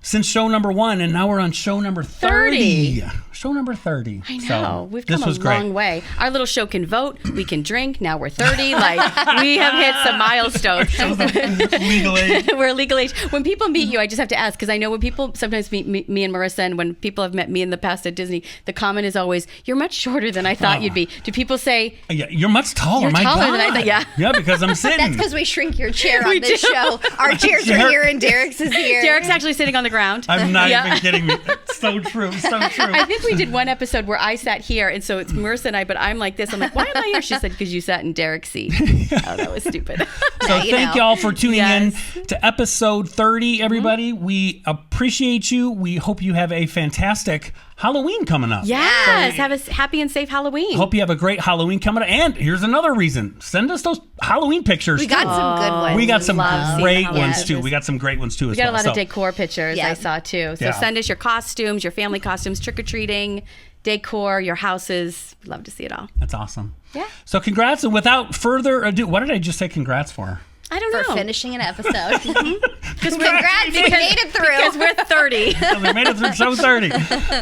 Speaker 2: since show number 1, and now we're on show number 30. Show number 30.
Speaker 1: I know.
Speaker 2: So,
Speaker 1: we've come a long way. Our little show can vote. We can drink. Now we're 30. Like, we have hit some milestones.
Speaker 2: Legal age.
Speaker 1: We're legal age. When people meet you, I just have to ask, because I know when people sometimes meet me and Marissa, and when people have met me in the past at Disney, the comment is always, you're much shorter than I thought you'd be. Do people say...
Speaker 2: Yeah, you're much taller.
Speaker 1: You're taller than I thought. Yeah.
Speaker 2: Yeah, because I'm sitting.
Speaker 6: That's because we shrink your chair on this show. Our chairs are here and Derek's is here.
Speaker 1: Derek's actually sitting on the ground.
Speaker 2: I'm not even kidding me. It's so true. So true.
Speaker 1: I think we did one episode where I sat here, and so it's Marissa and I, but I'm like this. I'm like, why am I here? She said, because you sat in Derek's seat. Oh, that was stupid.
Speaker 2: So thank y'all for tuning in to episode 30, everybody. We appreciate you. We hope you have a fantastic Halloween coming up.
Speaker 1: Yes. Have a happy and safe Halloween.
Speaker 2: Hope you have a great Halloween coming up. And here's another reason. Send us those Halloween pictures.
Speaker 6: We got some good ones.
Speaker 2: We got some great ones too. We got some great ones too as well.
Speaker 1: We got a lot of decor pictures I saw too. So send us your costumes, your family costumes, trick-or-treating, decor, your houses. We'd love to see it all.
Speaker 2: That's awesome.
Speaker 1: Yeah.
Speaker 2: So congrats. And without further ado, what did I just say congrats for?
Speaker 1: I don't know.
Speaker 6: For finishing an episode.
Speaker 1: Congrats,
Speaker 6: we made it through.
Speaker 1: Because we're 30.
Speaker 2: We made it through show 30.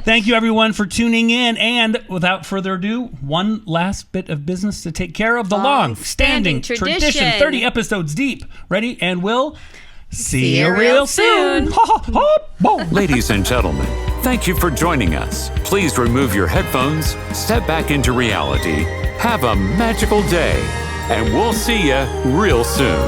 Speaker 2: Thank you, everyone, for tuning in. And without further ado, one last bit of business to take care of. The long-standing tradition. 30 episodes deep. Ready? And we'll see you real soon.
Speaker 5: Ladies and gentlemen, thank you for joining us. Please remove your headphones, step back into reality, have a magical day, and we'll see you real soon.